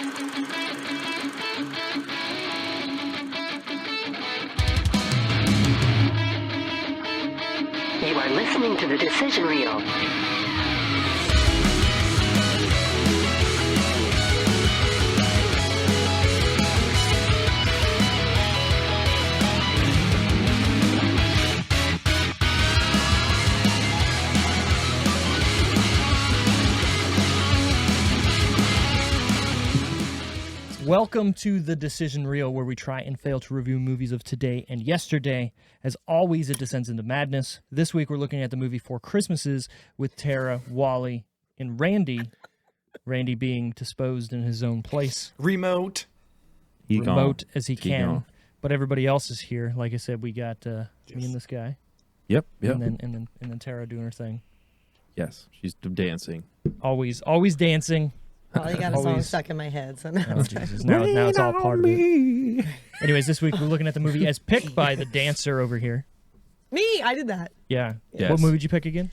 You are listening to the decision reel. Welcome to the Decision Reel, where we try and fail to review movies of today and yesterday. As always, it descends into madness. This week, we're looking at the movie Four Christmases with Tara, Wally, and Randy. Randy being disposed in his own place. Remote As he can. But everybody else is here. Like I said, we got me and this guy. Yep. And then Tara doing her thing. Yes, she's dancing. Always dancing. Probably got a song stuck in my head. So now, now it's all part of it. Anyways, this week we're looking at the movie as picked by the dancer over here. Me, I did that. Yeah. Yes. What movie did you pick again?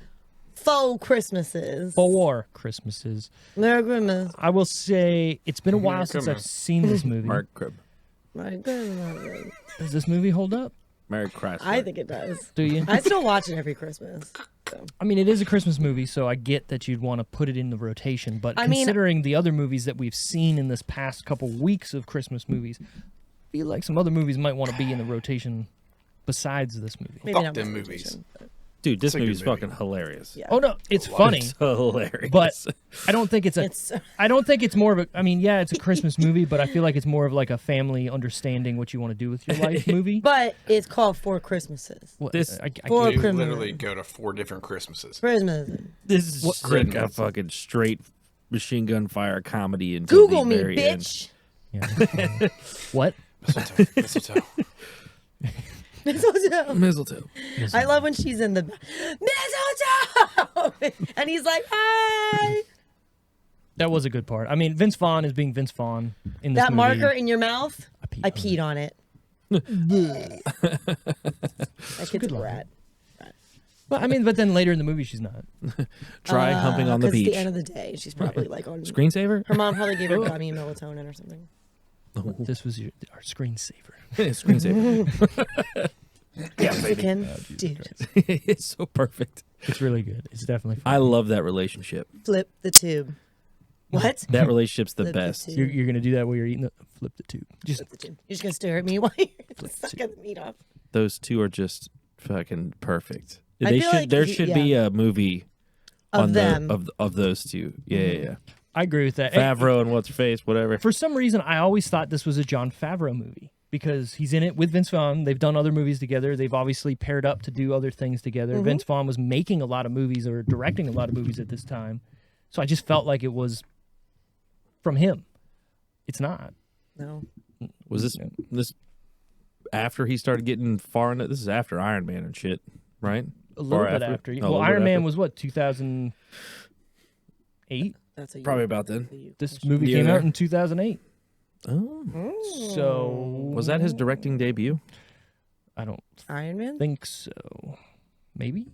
Faux Christmases. Four Christmases. Merry Christmas. I will say it's been a while since I've seen this movie. Merry Crib. My goodness. Does this movie hold up? Merry Chrysler. I think it does. Do you? I still watch it every Christmas. So. I mean, it is a Christmas movie, so I get that you'd want to put it in the rotation. But considering the other movies that we've seen in this past couple weeks of Christmas movies, I feel like some other movies might want to be in the rotation besides this movie. Maybe Fuck not them my movies. rotation, but Dude, this It's a good movie's movie. fucking hilarious. Yeah. Oh no, it's funny, It's hilarious. but I don't think it's a. It's I don't think it's more of a. I mean, yeah, it's a Christmas movie, but I feel like it's more of like a family understanding what you want to do with your life movie. but it's called Four Christmases. What- this- I Four get it. You criminals. literally go to 4 different Christmases. Christmas. this is like a Christmas. fucking straight machine gun fire comedy until Google the me, very end. bitch. Yeah. What? Mistletoe. Mistletoe. Mistletoe. I love when she's in the mistletoe, and he's like, "Hi." That was a good part. I mean, Vince Vaughn is being Vince Vaughn in this That movie. marker in your mouth. I peed peed on it. That kid's a rat. Well, I mean, but then later in the movie, she's not. Try humping on the 'Cause beach. At the end of the day, she's probably like on Screensaver? Her mom probably gave her gummy melatonin or something. This was our screensaver. Screensaver. You can, dude. It's so perfect. It's really good. It's definitely fun. I love that relationship. Flip the tube. What? That relationship's the Flip the best. tube. You're going to do that while you're eating the flip the tube. Just Flip the tube. You're just gonna stare at me while you're sucking the meat off. Those two are just fucking perfect. I feel like there he- should be a movie Of on them. of those two. Yeah. I agree with that. Favreau and what's her face, whatever. For some reason, I always thought this was a Jon Favreau movie because he's in it with Vince Vaughn. They've done other movies together. They've obviously paired up to do other things together. Vince Vaughn was making a lot of movies or directing a lot of movies at this time. So I just felt like it was from him. It's not. No. Was this after he started getting far into this? Is after Iron Man and shit, right? A little Or bit after? after. Oh, a Well, little bit Iron Man after. was what, 2008? That's a Probably about then. This movie Near came there. out in 2008. Oh, So was that his directing debut? I don't Iron Man. think so. Maybe?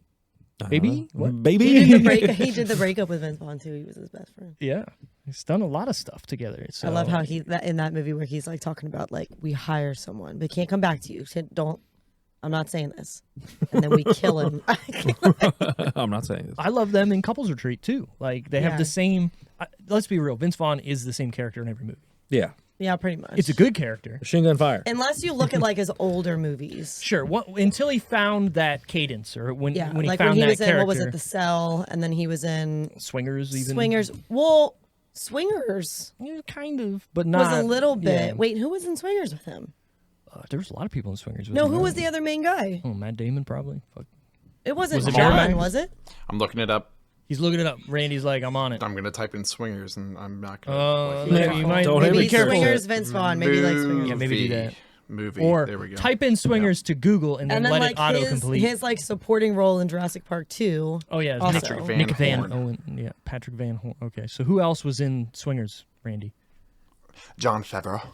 Maybe? What? Baby. He did the breakup with Vince Vaughn too. He was his best friend. Yeah. He's done a lot of stuff together. So. I love how in that movie where he's like talking about like we hire someone but can't come back to you. Said, don't. I'm not saying this. And then we kill him. I'm not saying this. I love them in Couples Retreat too. Like they have Yeah. the same. Let's be real. Vince Vaughn is the same character in every movie. Yeah. Yeah, pretty much. It's a good character. Machine Gun Fire. Unless you look at like his older movies. Sure. Until he found that cadence, or when Yeah, when he like found when he that was in character. what was it, The Cell, and then he was in Swingers? Even Swingers. Well, Swingers Yeah, kind of, but not was a little bit. yeah. Wait, who was in Swingers with him? There was a lot of people in Swingers. No, who was the other main guy? Oh, Matt Damon probably. Fuck. It wasn't Was it John, Miramax? was it? I'm looking it up. He's looking it up. Randy's like, I'm on it. I'm gonna type in swingers, and I'm not gonna. Maybe you might Don't be hit me. careful. Swingers, Vince Vaughn. Maybe like Swingers. Yeah, maybe do that. Movie. Or there we go. type in Swingers to Google and then, And then let like it autocomplete. his like supporting role in Jurassic Park 2. Oh yeah, Also. Nick Van Horn. Owen. Yeah, Patrick Van Horn. Okay, so who else was in Swingers, Randy? Jon Favreau,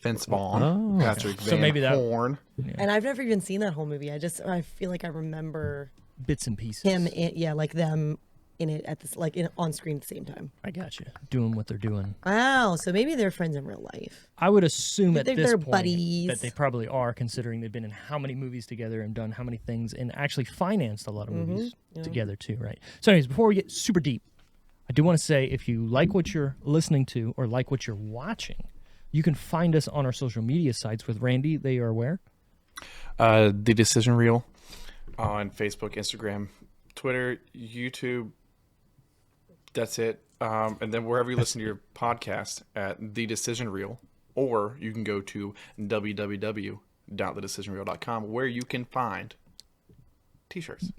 Vince Vaughn, Oh. Patrick So Van maybe that- Horn. And I've never even seen that whole movie. I feel like I remember Bits and pieces. him like them in it at this like on screen at the same time. I got you. Doing what they're doing. Wow, so maybe they're friends in real life. I would assume at think this they're point buddies. that they probably are, considering they've been in how many movies together and done how many things and actually financed a lot of movies together too, right? So anyways, before we get super deep, I do want to say if you like what you're listening to or like what you're watching, you can find us on our social media sites with Randy. They are where? The Decision Reel on Facebook, Instagram, Twitter, YouTube. That's it. And then wherever you listen to your podcast at The Decision Reel, or you can go to www.thedecisionreel.com where you can find t-shirts.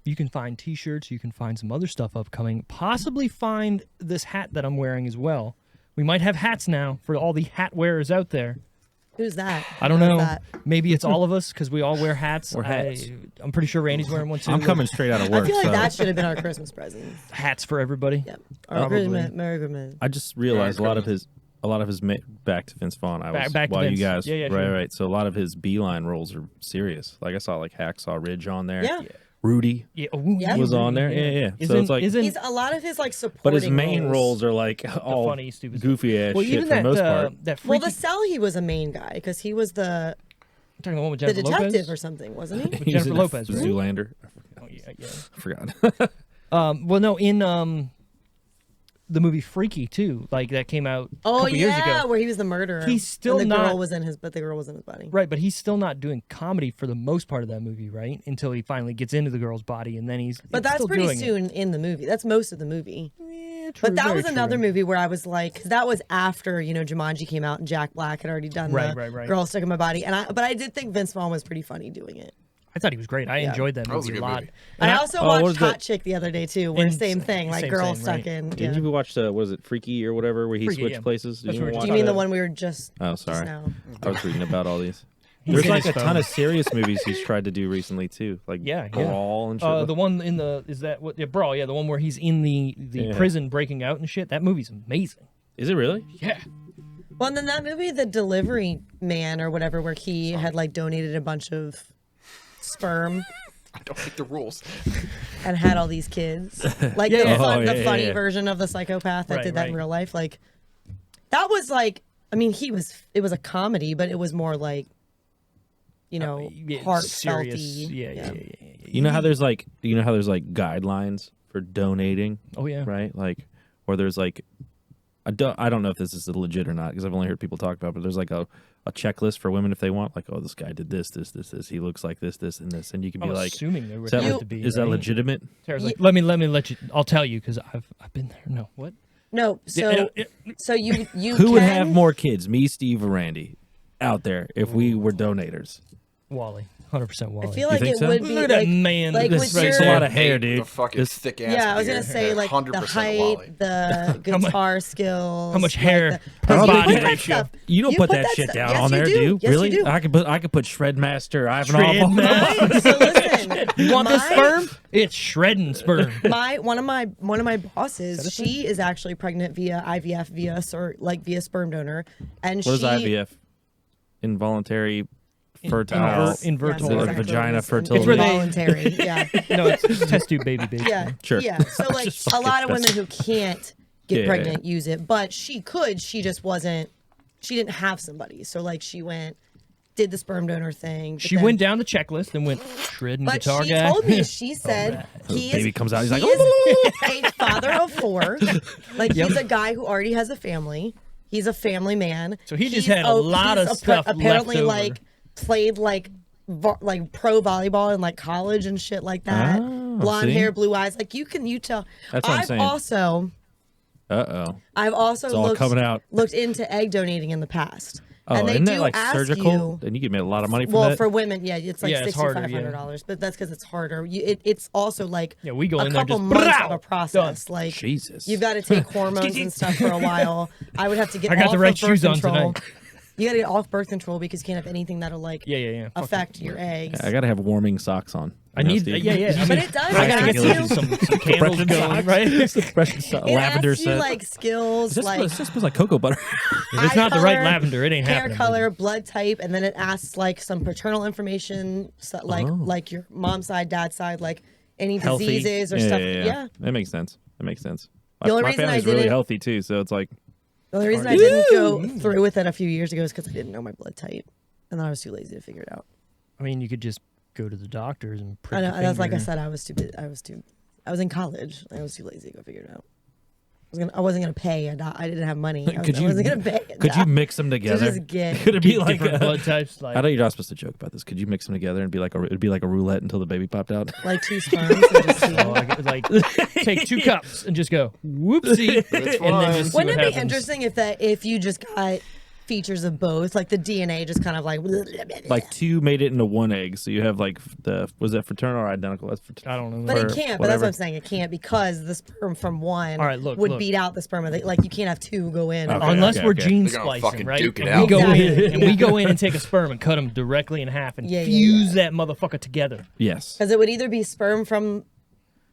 You can find t-shirts, you can find some other stuff upcoming, possibly find this hat that I'm wearing as well. We might have hats now for all the hat wearers out there. Who's that? I don't Who's know. that? Maybe it's all of us because we all wear hats. Or hats. I'm pretty sure Randy's wearing one too. I'm coming straight out of I work. feel like so that should have been our Christmas present. Hats for everybody. Yep. Probably. Merry Christmas. I just realized a lot of his back to Vince Vaughn. I was Back to while you Vince. guys Yeah, right, sure. right. So a lot of his beeline roles are serious. Like I saw like Hacksaw Ridge on there. Yeah. Rudy Yeah, ooh, Yeah. was on there. Yeah. So it's like, He's a lot of his like supporting. but his main roles are like all funny, stupid goofy ass well, shit even for the that most part. that Well, freaky, the Cell, he was a main guy because he was the talking the one with the Jennifer detective Lopez or something, wasn't he? with He's Jennifer in Lopez, right? Zoolander. Oh, yeah. I forgot. Well, no, in the movie Freaky too, like that came out a Oh couple years yeah, ago. where he was the murderer. He's still and the not- girl was in his, but the girl was in his body. Right, but he's still not doing comedy for the most part of that movie, right? Until he finally gets into the girl's body, and then he's But that's still pretty doing soon in the movie. That's most of the movie. Yeah, true, But that very was another true. movie where I was like, 'cause that was after Jumanji came out and Jack Black had already done Right, the right. girl stuck in my body, but I did think Vince Vaughn was pretty funny doing it. I thought he was great. I enjoyed that That was a movie a good lot. movie. And I also what was watched Hot that? Chick the other day too, where And same thing, like same, girl same, stuck right. in. Didn't you watch the was it Freaky or whatever where he Freaky, switched yeah. places? Did That's what we're watch Do talking you mean that? the one we were just? Oh, just sorry. now? I was reading about all these. He's There's in like his a ton phone. of serious movies he's tried to do recently too, like Yeah. Brawl and shit. The one in the is that what? Yeah, Brawl. Yeah, the one where he's in the Yeah. prison breaking out and shit. That movie's amazing. Is it really? Yeah. Well, and then that movie, The Delivery Man or whatever, where he had like donated a bunch of sperm I don't make the rules. and had all these kids. Like Yeah, the, yeah. fun, Oh, the yeah, funny yeah. version of the psychopath that Right, did that in right. real life. Like that was like, I mean, it was a comedy, but it was more like, heartfelt. serious. Yeah. You know how there's like guidelines for donating, Oh yeah. right? Like, or there's like, I don't know if this is legit or not because I've only heard people talk about it, but there's like a checklist for women if they want, like, oh, this guy did this. He looks like this, and this, and you can be I'm like, assuming there would is that, have to be. is that right? legitimate? Tara's like, let me let you. I'll tell you because I've been there. No, what? No, so you Who would can- have more kids, me, Steve, or Randy, out there if we were donators? Wally, 100% Wally. I feel like think it so? would be Look at that like, man. like This with right your, a lot of hair, dude. The fucking This- thick ass. yeah, I was gonna say like the 100% height, Wally. the guitar skills, How much like hair the- per 'cause you body put that ratio. stuff- You don't put that shit stuff- down yes, on there, you do you? Yes, Really? you do. I could put Shredmaster Ivan Shredmaster. So listen, You want this my- sperm? It's shredding sperm. One of my bosses, she is actually pregnant via IVF via sperm donor, and What is she IVF? Involuntary fertile Invert- Yes, or exactly. vagina It's fertility. It's where they- involuntary. Yeah, No, it's test tube baby. yeah, Sure. yeah. So like Just a fucking lot of women that's- who can't get Yeah. pregnant use it, but she could. She just wasn't. She didn't have somebody, so like she did the sperm donor thing. but She then- went down the checklist and went shredding But guitar she guy. told me, she said he baby is, comes out, he's he like, is a father of 4. Like he's a guy who already has a family. He's a family man. So he just He's had a lot of stuff apparently left over. like played like pro volleyball in like college and shit like that. Oh, Blonde see? hair, blue eyes. Like you tell. That's what I'm saying. I've also It's all coming out. looked into egg donating in the past. Oh, and they isn't do that like ask surgical? you, Then you can make a lot of money from well, that. for women, yeah, it's like Yeah, it's harder, $6,500, but that's because it's harder. It's also like Yeah, we go a in there couple just, months "Brow!" of a process. Like Jesus. you've got to take hormones and stuff for a while. I would have to get I got off the right of birth shoes on control. tonight. You got to get off birth control because you can't have anything that'll like Yeah. Fuck affect your eggs. I gotta have warming socks on. I You know, need. Steve? Yeah. I But mean, it does I gotta ask get you. some candles Compression going, socks. right? Fresh It lavender asks you scent. like skills, This like smells like cocoa butter. If it's eye not the right color, lavender, it ain't hair happening. color, blood type, and then it asks like some paternal information, so, like your mom's side, dad's side, like any Healthy. diseases or Yeah, stuff. yeah. That makes sense. That makes sense. The only my reason I family's really didn't- healthy too, so it's like The only reason I didn't go through with it a few years ago is because I didn't know my blood type, and then I was too lazy to figure it out. I mean, you could just go to the doctors and prick I know. your That's like I finger. said. I was in college. I was too lazy to go figure it out. I wasn't gonna pay. I didn't have money. I wasn't gonna pay. Could you mix them together? just get- Could it be like different blood types. Like, I know you're not supposed to joke about this. Could you mix them together and be like it'd be like a roulette until the baby popped out? like 2 sperms? And just see. oh, like take 2 cups and just go whoopsie, and then just see Wouldn't what it be happens. interesting if you just got features of both, like the DNA just kind of like Like 2 made it into 1 egg, so you have like was that fraternal or identical? That's I don't know. But it or can't. But that's whatever. what I'm saying. It can't because the sperm from one All right, look, would look. beat out the sperm of the, like you can't have 2 go in. Okay. Unless okay, we're okay. gene They're gonna splicing, fucking right? duke it And we out. go Exactly. in and we go in and take a sperm and cut them directly in half and Yeah, fuse that motherfucker together. Yes. Because it would either be sperm from,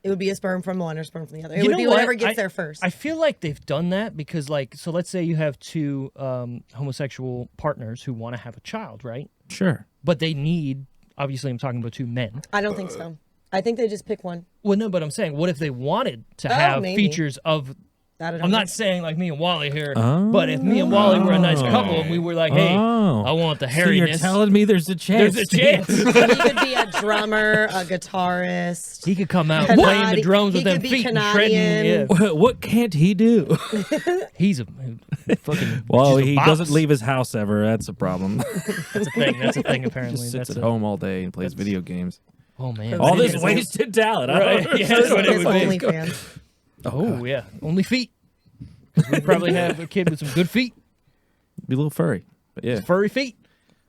it would be a sperm from one or sperm from the other. It You would know be what? whatever gets there first. I feel like they've done that because, like, so let's say you have 2 homosexual partners who want to have a child, right? Sure. But they need, obviously, I'm talking about 2 men. I don't think so. I think they just pick one. Well, no, but I'm saying, what if they wanted to Oh, have maybe. features of? That I don't I'm know. not saying like me and Wally here, but if me and Wally were a nice couple and we were like, hey, Oh. I want the So you're hairiness. telling me there's a chance. There's a chance. He could be a drummer, a guitarist. He could come out Canadi- playing the drums with he them could be feet and shredding. Canadian. Yeah. What can't he do? He's a fucking. Well, just a he boss. doesn't leave his house ever. That's a problem. That's a thing. That's a thing. Apparently, Just sits that's at home all day and plays video games. Oh man, All Video this games. wasted talent. I Right. don't Yeah, that's what it His would be. OnlyFans. Oh yeah, only feet. 'Cause we probably have a kid with some good feet, Be a little furry. But yeah. furry feet,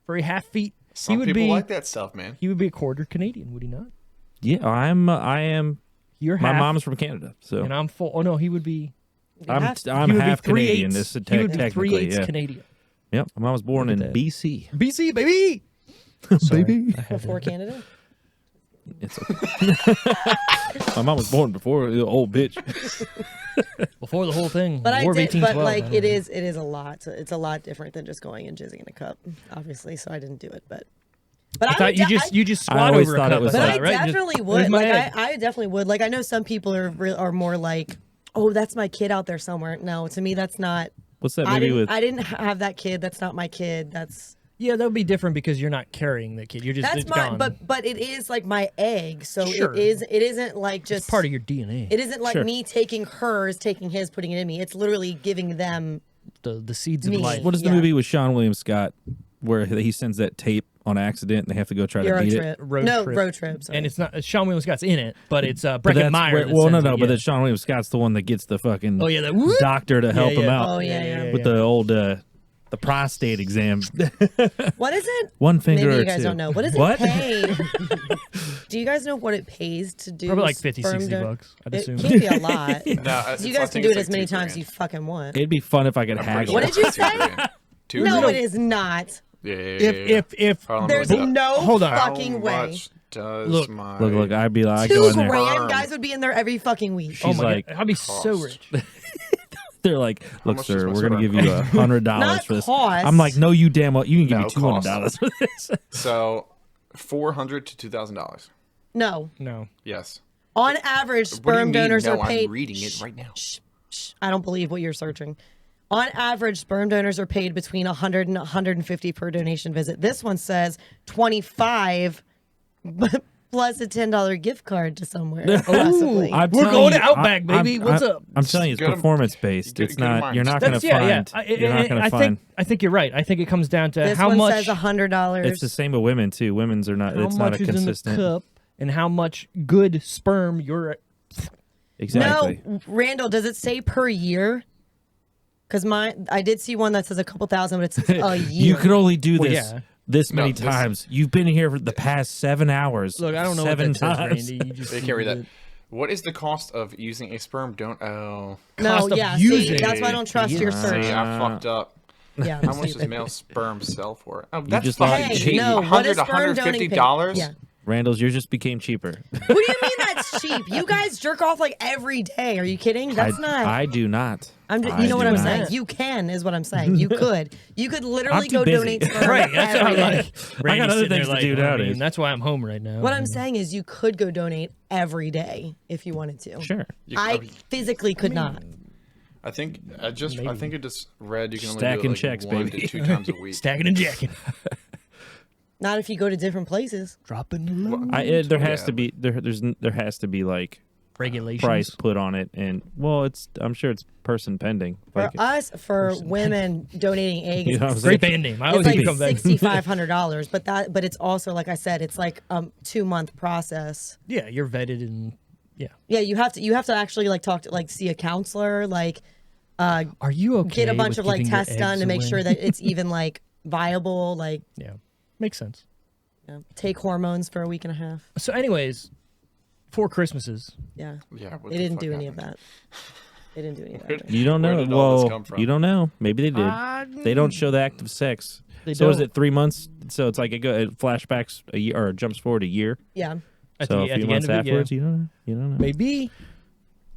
furry half feet. Some he would people be. like that stuff, man. He would be a quarter Canadian, would he not? Yeah, I am. You're My half, mom's from Canada, so and I'm full. Oh no, he would be. I'm He would half be 3/8. Canadian. This is He would be technically, 3/8 yeah. Canadian. Yep. My mom was born Look in at that. BC. BC baby. Sorry, Baby. I had to- Before Canada? It's my mom was born before the old bitch. before the whole thing. But I War of did, but 1812. like I don't it know. is a lot. So it's a lot different than just going and jizzing in a cup, obviously. So I didn't do it, but I I thought would you de- just you just I squat always over a thought cup. it was I But thought, I right? Just, definitely "There's would. my Like egg." I definitely would. Like I know some people are more like, oh, that's my kid out there somewhere. No, to me that's not. What's that I movie didn't, with? I didn't have that kid. That's not my kid. That's Yeah, that would be different because you're not carrying the kid. You're just that's it's my. gone. But it is like my egg. So Sure. it isn't like just it's part of your DNA. It isn't like Sure. me taking hers, taking his, putting it in me. It's literally giving them. the seeds of Me. life. What is the Yeah. movie with Sean William Scott where he sends that tape on accident and they have to go try to Euro beat trip. it? Road no, trip. road trip. Sorry. And it's not Sean William Scott's in it, but it's But Breckin that's Meyer. where- that well, no, sends no, it, but yeah. then Sean William Scott's the one that gets the fucking Oh yeah, that whoop. doctor to help him out Oh, yeah. with the old the prostate exam. What is it? One finger Maybe or you guys two. don't know. What does What? it pay? Do you guys know what it pays to do? Probably like 50, sperm 60 don- bucks, I'd It assume. can't be a lot. No, You guys can do it as many times as you fucking want. It'd be fun if I could I'm haggle. What did you say? Two No, grand. it is not. Yeah, If Hold on, There's look it up. no Hold on. fucking How way. much does Look. my Look, I'd be like, I go 2 in there. grand, guys would be in there every fucking week. oh She's my like, god, I'd be so cost. rich. They're like, look, much sir, does my we're gonna sperm give you $100 Not for this. cost. I'm like, no, you damn well, you can give No, me $200 for this. So, $400 to $2,000. No. No, Yes. On average, What do you sperm mean? donors No, are paid. I'm reading it right now. I don't believe what you're searching. On average, sperm donors are paid between 100 and 150 per donation visit. This one says 25 plus a $10 gift card to somewhere. Possibly. I'm We're telling going you, to Outback, baby. What's up? I'm telling you, it's Go to- performance based. go- It's go to not. mine. You're not gonna That's yeah. find. You're not gonna find. I think you're right. I think it comes down to This how one much says $100. It's the same with women too. Women's are not. how It's not much a is in the consistent. cup and how much good sperm you're. Exactly. No, Randall, does it say per year? Because I did see one that says a couple thousand, but it's a year. You could only do Well, this yeah. this many this- times. You've been here for the past 7 hours. Look, I don't know 7 what that times. says, Randy. You just They can't read that. What is the cost of using a sperm donor? Oh. no, cost of yeah, using see, that's why I don't trust your search. See, I fucked up. Yeah, I'm How much does stupid. male sperm sell for? Oh, that's just fucking lost- cheap. Hey, no, what $100 is to sperm donating $150? pay? Yeah. Randall's, yours just became cheaper. What do you mean that's cheap. You guys jerk off like every day. Are you kidding? That's not. I do not. I'm just, I you know what do I'm not. saying? You can is what I'm saying. You could. You could literally I'm too go busy. donate sperm Right, that's every what day. I'm like. I got other Randy's sitting there things to do I nowadays. mean, that's why I'm home right now. What I'm saying is you could go donate every day if you wanted to. Sure. I physically could not. I think I think it just read you can only Stacking do it like checks, 1 baby. to 2 times a week. Stacking and jacking. Not if you go to different places. Dropping the low. There has Yeah. to be there has to be like Regulations. price put on it, and well, I'm sure it's person pending. For Like, us, for women donating eggs, You know what I'm it's saying? Great band name. I it's always like need to come back. $6,500. But it's also, like I said, it's like a 2-month process. Yeah, you're vetted and yeah. Yeah, you have to actually like talk to like see a counselor, like Are you okay? get a bunch with of like giving your tests done eggs to make away? sure that it's even like viable. Like Yeah, makes sense. take hormones for a week and a half. So, anyways, 4 Christmases. Yeah, Yeah, what they the didn't fuck do any of happened? that. They didn't do any of Where that. did- you don't Where know. did all this Well, come from? you don't know. Maybe they did. They don't show the act of sex. They So is don't. it 3 months? So it's like it flashbacks a year or jumps forward a year. Yeah, At So the a few end months of it, yeah. afterwards, you don't know. You don't know. Maybe.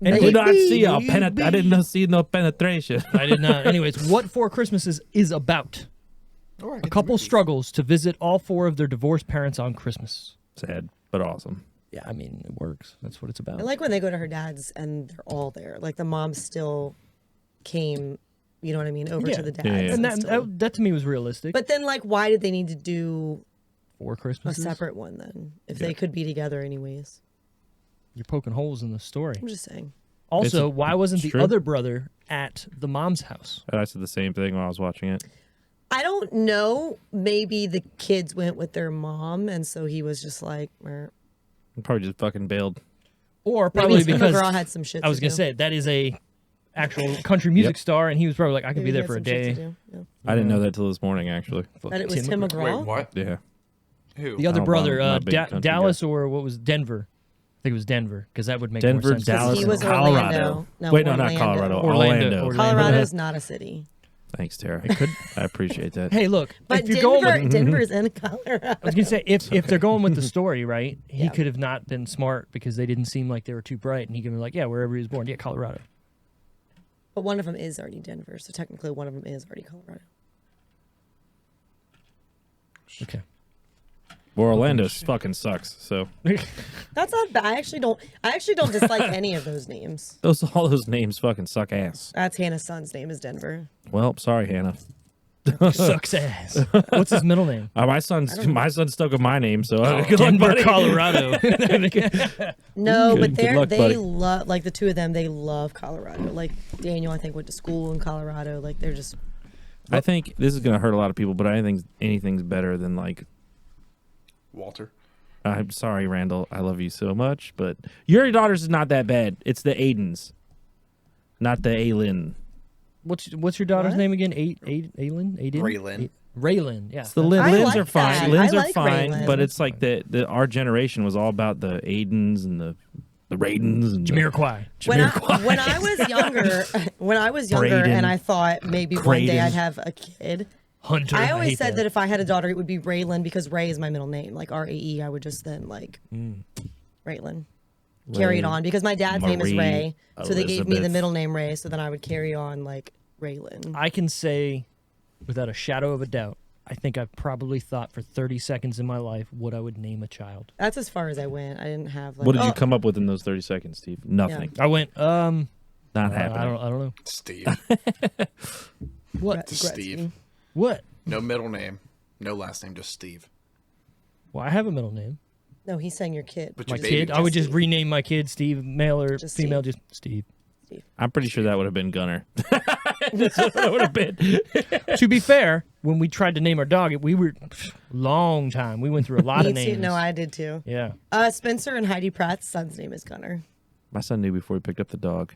I Anyway, did not see a maybe. I did not see no penetration. I did not. Anyways, what 4 Christmases is about? Oh, I A get couple the movie. struggles to visit all 4 of their divorced parents on Christmas. Sad, but awesome. Yeah, I mean, it works. That's what it's about. I like when they go to her dad's and they're all there. Like the mom still came, you know what I mean, over Yeah. to the dad's. Yeah, yeah. and still- that to me was realistic. but then, like, why did they need to do 4 a Christmases. separate one then? If they could be together anyways. You're poking holes in the story. I'm just saying. Also, why wasn't it's the true. other brother at the mom's house? I said the same thing when I was watching it. I don't know. Maybe the kids went with their mom, and so he was just like, "Meh." I probably just fucking bailed. Or Maybe probably Tim because McGraw had some shit. I was going to say that is a actual country music star, and he was probably like, I could be there for a day. Yeah. I didn't know that till this morning, actually. That it was Tim McGraw. Wait, what? Yeah. Who? The other I'm brother, not a big country Dallas, or what was Denver? I think it was Denver, because that would make Denver, more sense. Dallas, he and was Colorado. Orlando. No, Wait, no, not Orlando. Colorado. Orlando. Orlando. Colorado is not a city. Thanks, Tara. I appreciate that. Hey, look, But if you're going with, Denver's in Colorado. I was gonna say if they're going with the story, right? He Yeah. could have not been smart because they didn't seem like they were too bright, and he could be like, yeah, wherever he was born, yeah, Colorado. But one of them is already Denver, so technically one of them is already Colorado. Okay. Well, Orlando fucking sucks. So That's not bad. I actually don't dislike any of those names. all those names fucking suck ass. That's Hannah's son's name is Denver. Well, sorry, Hannah. Sucks ass. What's his middle name? My son's stuck with my name, so good luck, Denver, buddy. Colorado. No, but Good luck, they buddy. love, like the two of them, they love Colorado. Like Daniel, I think, went to school in Colorado. Like they're just I think this is gonna hurt a lot of people, but I think anything's better than like. Walter. I'm sorry, Randall. I love you so much, but your daughter's is not that bad. It's the Aidens, not the Aylin. What's your daughter's What? name again? Aylin? Aiden? Raylin. Raylin. Yeah. The I Lins like are fine. that. Lins I are like fine, Raylin. but it's like the our generation was all about the Aidens and the Raidens and Jamiroquai. when I was younger, Braden. and I thought maybe one day Creighton. I'd have a kid. Hunter. I always hate said that if I had a daughter, it would be Raylan because Ray is my middle name, like R-A-E. I would just then like Raylan. Carry it on because my dad's name is Marie Ray, so they gave me the Elizabeth. middle name Ray, so then I would carry on like Raylan. I can say, without a shadow of a doubt, I think I've probably thought for 30 seconds in my life what I would name a child. That's as far as I went. I didn't have like. What did you oh, come up with in those 30 seconds, Steve? Nothing. I went, Not I happening. don't know. Steve. What? Just Steve. What? No middle name. No last name. Just Steve. Well, I have a middle name. No, he's saying your kid. But My your baby kid. I would just Steve. rename my kid Steve, male or Just female, Steve. just Steve. I'm pretty sure that would have been Gunner. That's what it would have been. To be fair, when we tried to name our dog, we were long time. We went through a lot Me of too. names. No, I did too. Yeah. Spencer and Heidi Pratt's son's name is Gunnar, My son knew before he picked up the dog.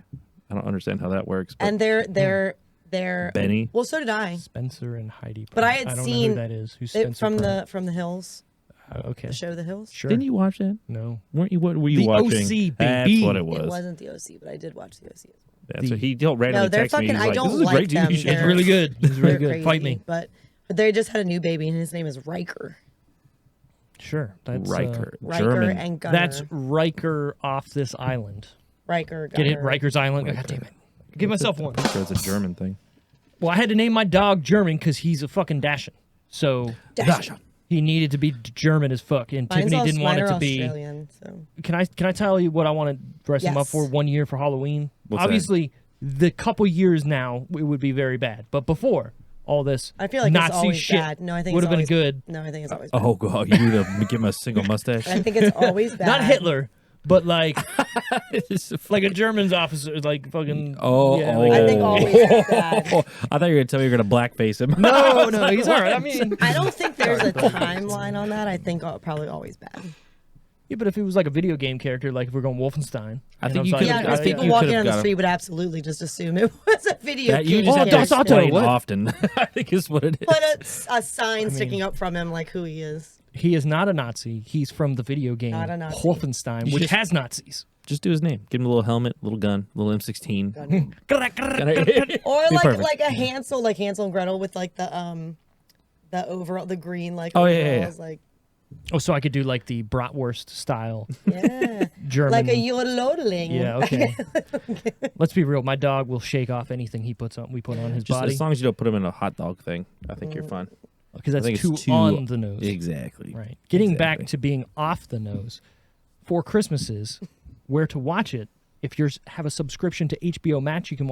I don't understand how that works. But and they're Benny? Well, so did I. Spencer and Heidi. But I Pratt. had don't seen know who that is. Who's it Spencer Pratt? from the Hills, Okay. the show The Hills. Sure. Didn't you watch that? No. Weren't you? What were you The watching? OC, That's baby. what it It was. wasn't the OC, but I did watch the OC as well. That's what he randomly No, they're texted me. fucking- He's I like, don't "This is a like great them. TV show." It's They're- really good. It's really They're good. Fight crazy, me. But they just had a new baby, and his name is Riker. Sure. That's Riker. Riker German. and Gunner. That's Riker off this island. Riker, Gunner. Get it? Riker's Island. God damn it. Give myself one. So it's a German thing. Well, I had to name my dog German because he's a fucking Dashan. So he needed to be German as fuck, and Mine's Tiffany didn't want it mine are to be. Australian, so. Can I tell you what I want to dress him up Yes. for 1 year for Halloween? What's that? Obviously, the couple years now it would be very bad, but before all this, I feel like Nazi it's always shit bad. No, I think would it's have been always, good. No, I think it's always bad. Oh, God. You need to give him a single mustache? I think it's always bad. Not Hitler, but like It's a like a German's officer, like fucking. Oh, yeah, oh. like- I think always is bad. I thought you were going to tell me you're going to blackface him. No, he's all right. I mean, I don't think there's a timeline on that. I think probably always bad. yeah, but if it was like a video game character, like if we're going Wolfenstein, I and think was you like, could've- Yeah, I because think people you walking could've on the got street would absolutely just assume it was a video That you game. just have to Das Auto, explain what? often, I think is what it is. Put a sign sticking up from him like who he is. he is not a Nazi. He's from the video game Not a Nazi. Wolfenstein, You which just- has Nazis. Just do his name. Give him a little helmet, little gun, little M16. Or Be perfect. like a Hansel, like Hansel and Gretel with like the overall, the green like Oh, yeah, overalls, yeah. like Oh, so I could do like the bratwurst style yeah, German. like a yodeling. Yeah, okay. Let's be real. My dog will shake off anything we put on his Just body as long as you don't put him in a hot dog thing, I think you're fine. because I that's think it's too on the nose. Exactly. Right. Getting back Exactly. to being off the nose for Christmases, where to watch it. If you have a subscription to HBO Max, you can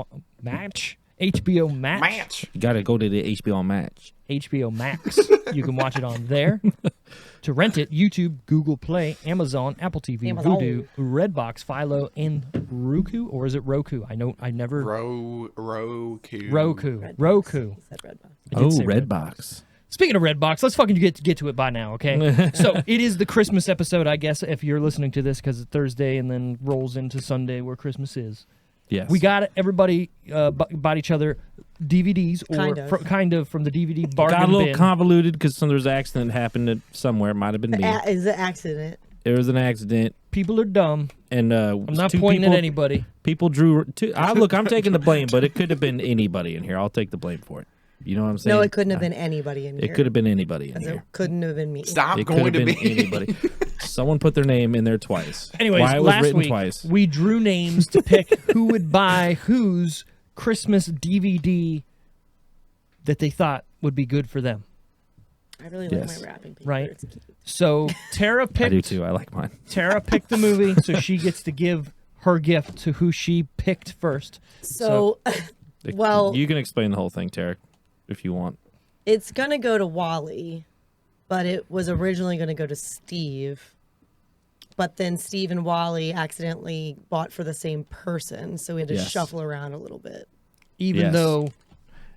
HBO Max. You got to go to the HBO Match. HBO Max. You can watch it on there. To rent it, YouTube, Google Play, Amazon, Apple TV, Amazon. Vudu, Redbox, Philo, and Roku. Or is it Roku? I never. Roku. Roku. Redbox. Roku. He said Redbox. I did Oh, say Redbox. Speaking of Redbox, let's fucking get to it by now, okay? So it is the Christmas episode, I guess, if you're listening to this because it's Thursday and then rolls into Sunday where Christmas is. Yes. We got everybody bought each other DVDs or Kind of. from the DVD bargain Got a little bin. convoluted because there's an accident happened somewhere. Might have been me. Is an accident. There was an accident, People are dumb. and I'm not pointing at anybody. People drew. Look, I'm taking the blame, but it could have been anybody in here. I'll take the blame for it. You know what I'm saying? No, it couldn't have been anybody in here. It could have been anybody in 'Cause here. It couldn't have been me. Stop It could going have to been be anybody. Someone put their name in there twice. Anyways, Why it was last written week twice. we drew names to pick who would buy whose Christmas DVD that they thought would be good for them. I really Yes. like my wrapping paper. Right. It's cute. So Tara I do picked too. I like mine. Tara picked the movie, so she gets to give her gift to who she picked first. So, well, You can explain the whole thing, Tarek, if you want. it's going to go to Wally, but it was originally going to go to Steve. But then Steve and Wally accidentally bought for the same person, so we had to Yes. shuffle around a little bit. Even Yes. though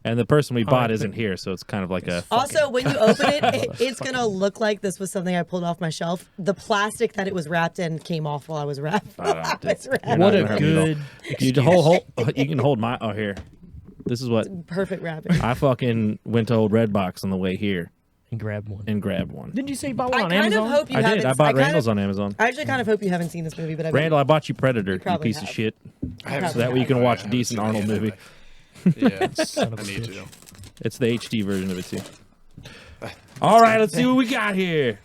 And the person we bought I isn't here, so it's kind of like a. Also, when you open it's going to look like this was something I pulled off my shelf. The plastic that it was wrapped in came off while I was wrapping. You're what not a gonna hurt me at all. good You can hold my. Oh, here. This is what Perfect wrapping. I fucking went to old Redbox on the way here and grabbed one. and grabbed one. Didn't you say you bought I one on kind Amazon? of hope you I haven't. did. I bought kind Randall's of- on Amazon. I actually kind of hope you haven't seen this movie, but I Randall, I bought you Predator, you probably piece of have. shit. I haven't So that seen way you can it. watch I a haven't decent seen Arnold any of movie. it. Yeah, Son of a I need bitch. to. It's the HD version of it too. All right, let's see what we got here.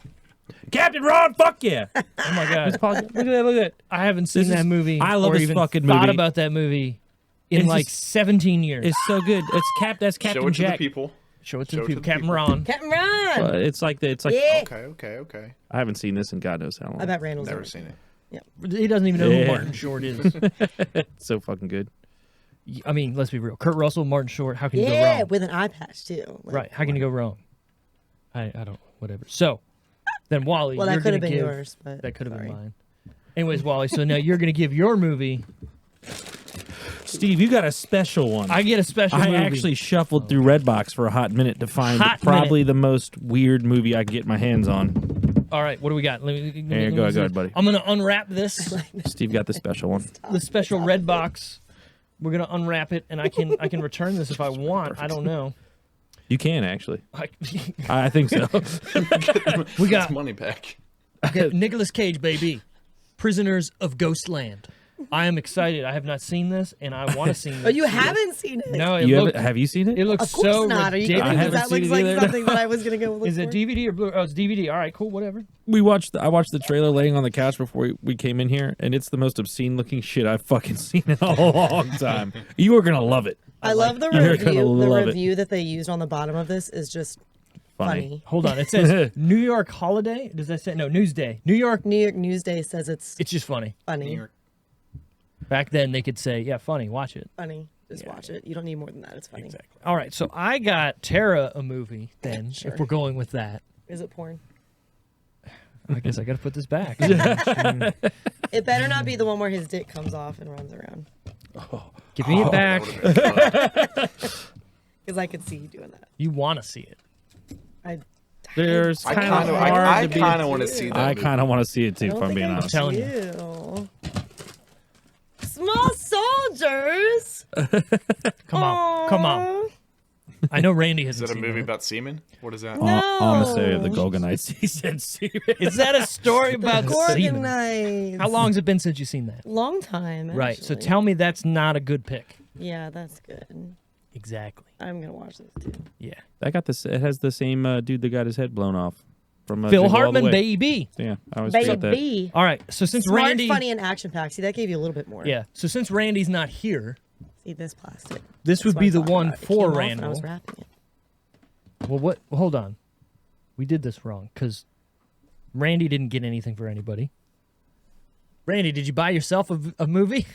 Captain Ron, fuck yeah! Oh my god! Look at that! Look at that! I haven't seen This that is- movie. I love or this even fucking thought movie. about that movie in It's like just- 17 years. It's so good. That's Show Captain it to the Jack. people. Show it to show the it to people. the Captain people. Ron. Captain Ron. It's like Yeah. Okay. I haven't seen this in God knows how long. I bet Randall's Never in it. seen it. He doesn't even know who Yeah. Martin Short is. It's so fucking good. I mean, let's be real. Kurt Russell, Martin Short. How can you go Yeah, wrong? with an eye patch too. Like, Right? How can you go wrong? I don't. Whatever. So then, Wally. Well, you're that could have gonna been give- yours, but That could have been sorry. mine. Anyways, Wally. So now you're gonna give your movie. Steve, you got a special one. I get a special I movie. actually shuffled through Redbox for a hot minute to find Hot probably the most weird movie I could get my hands on. All right. What do we got? Let me Here, go ahead, buddy. I'm gonna unwrap this. Steve got the special one. The special red box. We're gonna unwrap it, and I can return this if I want. I don't know. You can actually. I, I think so. we got It's money back. Nicolas Cage, baby. Prisoners of Ghostland. I am excited. I have not seen this, and I want to see this. Oh, you haven't seen it? No, it You looked, have you seen it? it looks Of course so not. Are you ridiculous. kidding? I Because haven't that looks seen it like either. something that I was gonna go look Is it for. DVD or Blu? Oh, it's DVD. All right, cool, whatever. I watched the trailer laying on the couch before we came in here, and it's the most obscene looking shit I've fucking seen in a long time. You are gonna love it. I love the You're gonna review. The love it. review that they used on the bottom of this is just funny. Hold on. It says New York Holiday. Does that say no? Newsday. New York. New York Newsday says it's It's just funny. funny. Back then, they could say, "Yeah, funny. Watch it." Funny. Just watch it. You don't need more than that. It's funny. Exactly. All right. So I got Tara a movie. Then, Sure. if we're going with that, Is it porn? I guess I got to put this back. It better not be the one where his dick comes off and runs around. Give me it back. Because I could see you doing that. You want to see it? There's I kind of kind of want to see that. I movie. kind of want to see it too, I if don't I'm think being I honest. telling do. Small soldiers. Come on, come on. I know Randy Is hasn't that a seen movie it. about semen? What is that? Emissary of the Golganites. He said, Is that a story about semen? Organized. How long has it been since you've seen that? Long time. Actually. Right. So tell me that's not a good pick. Yeah, that's good. Exactly. I'm gonna watch this too. Yeah. I got this. It has the same dude that got his head blown off from Phil Jingle All the Hartman, Way. baby. Yeah, I always forget that. Baby. All right. So since Smart, Randy, funny, and action packed. See, that gave you a little bit more. yeah. So since Randy's not here, See this plastic. this That's would what be I'm the talking one about. It for came off when I Randall. was wrapping it. Well, what? Well, hold on. We did this wrong because Randy didn't get anything for anybody. Randy, did you buy yourself a movie?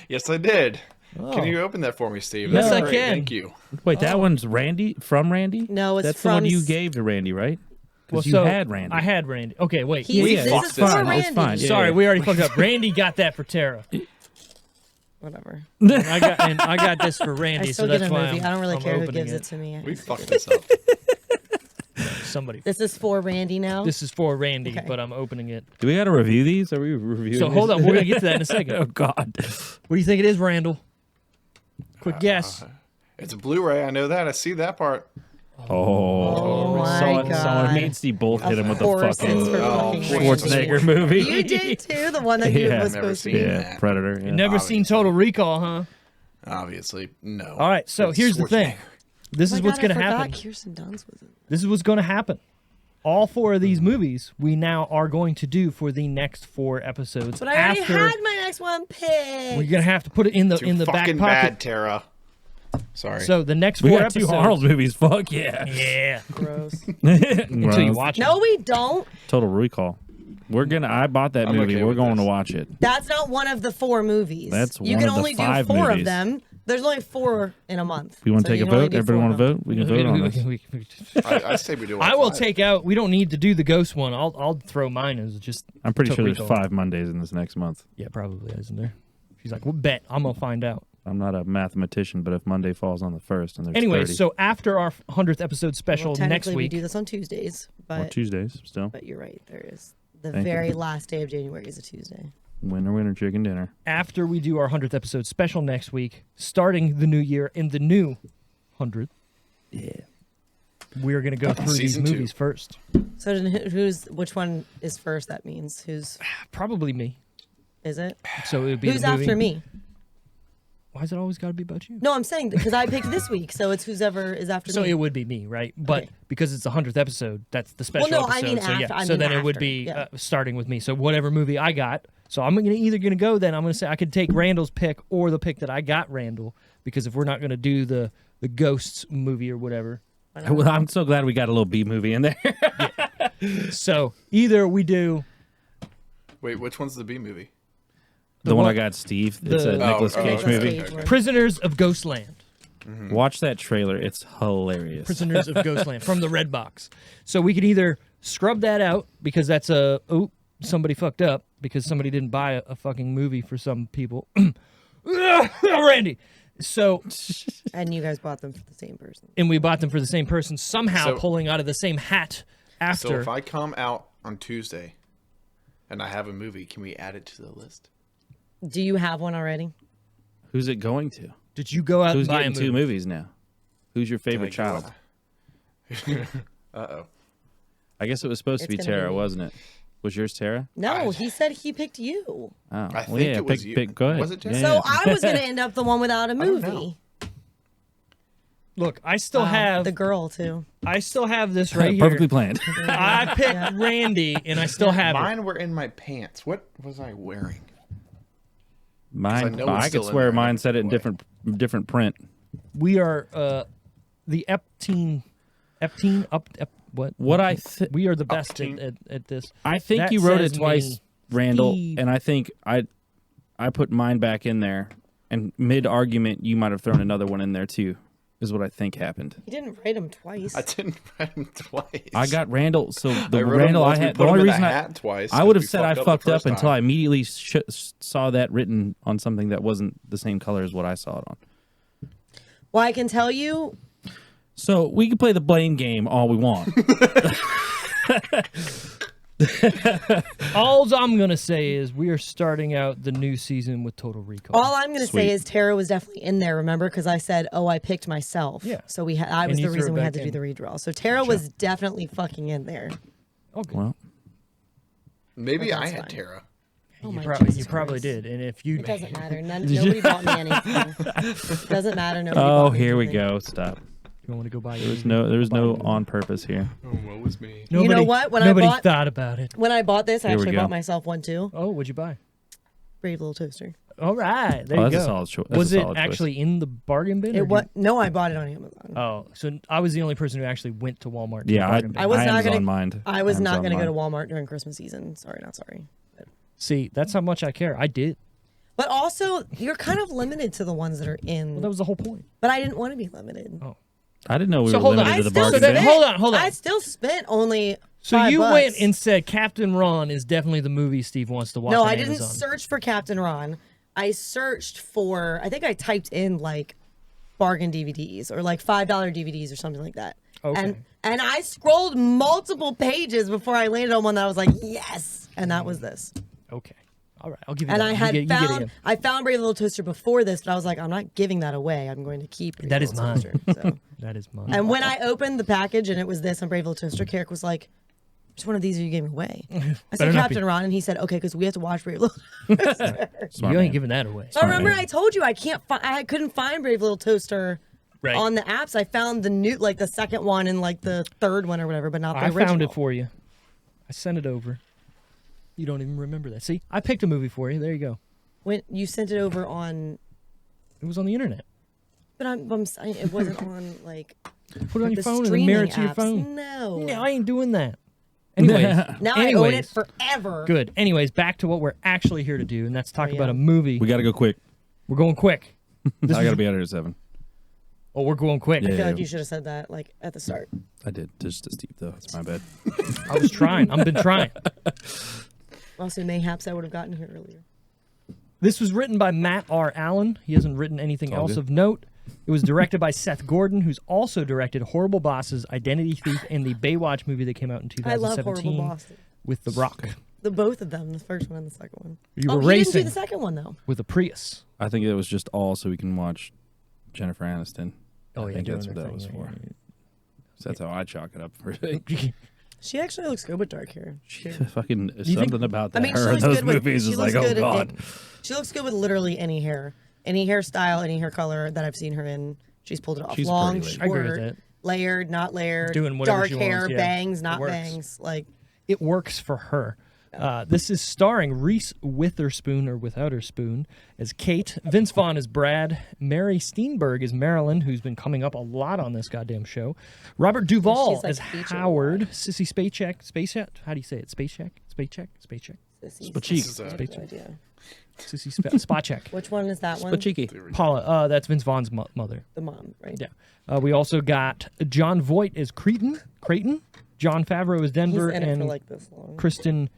Yes, I did. Oh. Can you open that for me, Steve? Yes, That's I great. can. Thank you. Wait, that one's Randy from Randy? No, it's that's the one from you s- gave to Randy, right? Well, Because you so had Randy. I had Randy. Okay, wait. He- yeah, this fucked is this for up. Randy. It's fine. Yeah, Sorry, yeah. we already fucked up. Randy got that for Tara. Whatever. And I got this for I Randy, still so get that's a why movie. I'm, I don't really I'm care who opening gives it to me. We fucked this up. Somebody. This is for Randy now. This is for Randy, Okay. but I'm opening it. Do we got to review these? Are we reviewing So these? hold on, we're gonna get to that in a second. Oh, God. What do you think it is, Randall? Quick guess. It's a Blu-ray. I know that. I see that part. Oh my someone, God. Someone needs to both hit him with Of a course fucking it's for fucking Schwarzenegger movie. You did too. The one that you Yeah. was Never supposed to seen be. it. Yeah, Predator. Yeah. Never seen Total Recall, huh? Obviously, no. All right, so It's here's the thing. Schwarzenegger. This Oh is my what's God, I gonna forgot happen. Kirsten Dunst was in. This is what's gonna happen. All 4 of these movies we now are going to do for the next 4 episodes. But I already after had my next one picked. we're gonna have to put it in the Too back fucking pocket. bad, Tara. Sorry. So the next We 4 got 2 episodes. Arnold movies. Fuck yeah. Yeah. Gross. Until you watch No, it. we don't. Total Recall. I bought that I'm movie. okay We're with going this. to watch it. That's not one of the 4 movies. That's you one can of the only do 5 4 movies. of them. There's only 4 in a month. We want to So take you a can only vote? do Everybody 4 want to of them. vote? We can vote on this. I say we do. All I will 5. take out. We don't need to do the ghost one. I'll throw mine as just. I'm pretty Total sure there's Recall. 5 Mondays in this next month. Yeah, probably isn't there? She's like, well, bet I'm gonna find out. I'm not a mathematician, but if Monday falls on the 1st and there's Anyway, 30, so after our 100th episode special Well, next technically, we week, do this on Tuesdays, or but Tuesdays still. you're right. There is the Thank you. very last day of January is a Tuesday. Winner, chicken dinner. after we do our 100th episode special next week, starting the new year in the new 100th, we're gonna go through these Season 2. movies first. So then which one is first? That means who's Probably me. is it? So it would be Who's the movie. after me? Why is it always got to be about you? No, I'm saying because I picked this week, so it's who's ever is after So me. it would be me, right? But Okay. because it's the 100th episode, that's the special no, I episode. mean so yeah, after- I so mean then it would after, be yeah. starting with me. So whatever movie I got. So I'm either gonna go. Then I'm gonna say I could take Randall's pick or the pick that I got Randall, because if we're not gonna do the Ghosts movie or whatever, Well, I'm so glad we got a little B movie in there. so either we do Wait, which one's the B movie? the one I one- got, Steve. It's a the- Nicolas Oh, Cage okay. movie. Cage one. Prisoners of Ghostland. Watch that trailer. It's hilarious. Prisoners of Ghostland from the Red Box. So we could either scrub that out because that's somebody fucked up because somebody didn't buy a fucking movie for some people. Randy. So, And you guys bought them for the same person. and we bought them for the same person, somehow So- pulling out of the same hat So after. if I come out on Tuesday and I have a movie, can we add it to the list? Do you have one already? Who's it going to? Did you go out Who's and buy a getting movie? 2 movies now? Who's your favorite child? Uh-oh. I guess it was supposed to be It's gonna be Tara, me. wasn't it? Was yours Tara? No, he said he picked you. Oh, I think it was you. Go ahead. Was it Tara? Yeah, So yeah. I was going to end up the one without a don't know. movie. Look, I still have the girl too. I still have this right here. Perfectly planned. I picked Randy, and I still have it. Mine were in my pants. What was I wearing? Mine. know it's I still could in swear there, mine but said it in boy. different print. We are the what? What We are the best Upteen. at this. I think That you wrote says it twice, me. Randall, Steve. and I think I put mine back in there, and mid argument you might have thrown another one in there too. Is what I think happened. He didn't write him twice. I didn't write them twice. I got Randall. So the I wrote 'em Randall I once, we had. put The 'em only in the reason hat twice, I would 'cause have we said I the fucked up first until time. I immediately saw that written on something that wasn't the same color as what I saw it on. Well, I can tell you, So we can play the blame game all we want. All I'm gonna say is we are starting out the new season with Total Recall. all I'm going to Sweet. say is Tara was definitely in there. Remember, because I said, "Oh, I picked myself." Yeah. So I was And you the threw reason it we had back to do in. the redraw. So Tara was definitely fucking in there. Okay. Well, Maybe I that's had fine. Tara. Oh you my probably Jesus probably Christ. did, and if you It doesn't matter. Nobody bought me anything. Doesn't matter. Nobody oh, bought me here we anything. go. Stop. you want to go buy, There's no on purpose here. Oh, what was me? Nobody, You know what? When I nobody bought- thought about it. When I bought this, I Here we actually go. bought myself one too. Oh, what'd you buy? Brave Little Toaster. All right, there Oh, you that's go. a solid choice. That's Was a it solid choice. actually in the bargain bin? or It did- was no, I bought it on Amazon. Oh, so I was the only person who actually went to Walmart. To the Yeah, bargain bin. I was not Amazon gonna. mined. I was not Amazon going to go to mined. Walmart during Christmas season. Sorry, not sorry. See, that's how much I care. I did. But also, you're kind of limited to the ones that are in. Well, that was the whole point. But I didn't want to be limited. Oh. I didn't know we So were hold on. limited I to the still bargain So then- bin. hold on. I still spent only. So $5. you went and said Captain Ron is definitely the movie Steve wants to watch. No, on I didn't Amazon. search for Captain Ron. I searched for. I think I typed in like bargain DVDs or like $5 DVDs or something like that. Okay. And I scrolled multiple pages before I landed on one that I was like, yes, and that was this. Okay. All right. I'll give you And that. I You had get- you get it found in. I found Brave Little Toaster before this, but I was like, I'm not giving that away. I'm going to keep Brave That is Little mine. Toaster. So. That is mine. And when I opened the package and it was this on Brave Little Toaster, Carrick was like, which one of these are you giving away? I Better said not be. Captain Ron, and he said, okay, because we have to watch Brave Little Toaster. Smart you man. ain't giving that away. So remember, man. I told you I couldn't find Brave Little Toaster Right. on the apps. I found the new, like the second one and like the third one or whatever, but not the I original. found it for you. I sent it over. You don't even remember that. See, I picked a movie for you. There you go. When you sent it over on, It was on the internet. but I'm saying it wasn't on like Put it on your the phone and streaming mirror it to your apps. phone. No. No, I ain't doing that. Anyways, Now I own it forever. Good. Anyways, back to what we're actually here to do, and that's talk Oh, yeah. about a movie. We got to go quick. We're going quick. I got to be out here at 7. Oh, we're going quick. I Yeah. feel like you should have said that like at the start. I did. Just to Steve, though. It's my bad. I was trying. I've been trying. Also, mayhaps I would have gotten here earlier. This was written by Matt R. Allen. He hasn't written anything All else good. of note. It was directed by Seth Gordon, who's also directed Horrible Bosses, Identity Thief, and the Baywatch movie that came out in I love 2017 Horrible Bosses. with The Rock. The both of them, the first one and the second one. You Oh, were he didn't racing do the second one though. with a Prius. I think it was just all so we can watch Jennifer Aniston. Oh, I yeah, think doing that's what her that was thing, for. yeah, So that's how I chalk it up for She actually looks good with dark hair. fucking think- something about I that mean, she her in looks those good with. movies She is looks like, oh good at god. She looks good with literally any hairstyle, any hair color that I've seen her in. She's pulled it off. She's a Long, pretty lady. I agree with short, that. layered, not layered, Doing whatever dark she hair, wants, yeah. bangs, It not works. bangs. Like It works for her. This is starring Reese Witherspoon, or Without Her Spoon, as Kate. Vince Vaughn as Brad. Mary Steenburgen as Marilyn, who's been coming up a lot on this goddamn show. Robert Duvall She's, like, as featured a Howard. lot. Sissy Spacek. How do you say it? Spacek? Spacek? Spachik. Spacek. Sissy Spacek. Which one is that one? But cheeky. Paula. That's Vince Vaughn's mother. The mom, right? Yeah. We also got John Voight as Creighton. John Favreau as He's Denver. in it and for like this long. Kristen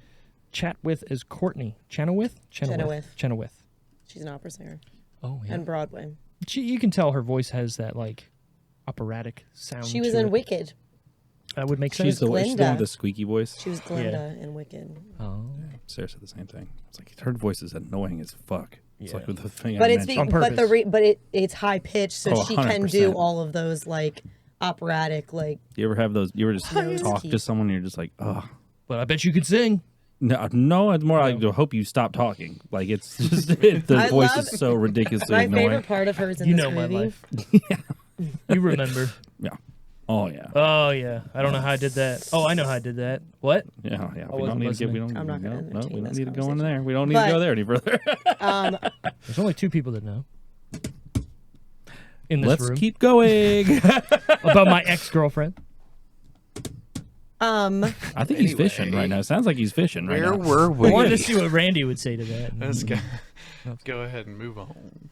Chatwith as Courtney. Chenoweth. She's an opera singer Oh, yeah. and Broadway. You can tell her voice has that, like, operatic sound. She was to in it. Wicked. That would make She's sense. the one with Glinda. the squeaky voice. She was Glinda in Wicked. Oh. Sarah said the same thing. It's like her voice is annoying as fuck. It's Yeah. like with the thing But I it's mentioned. On purpose. it's high pitched, so Oh, she can do 100%. all of those like operatic like. You ever have those? You ever just Those talk keep- to someone and you're just like, oh, But I bet you could sing. No, it's more like I hope you stop talking. Like it's just the voice is so ridiculously My annoying. favorite part of her is in You this know my movie. life. You remember. Yeah. Oh yeah. Oh, yeah. I don't know how I did that. Oh, I know how I did that. What? Yeah. We wasn't don't need to get. We listening. don't. I'm not gonna no, entertain we don't this need to go in conversation. there. We don't need But- to go there any further. There's only 2 people that know. In this Let's room. keep going. About my ex-girlfriend. I think he's fishing right now. Sounds like he's fishing right Where now. were I we? wanted to see what Randy would say to that. Let's go ahead and move on.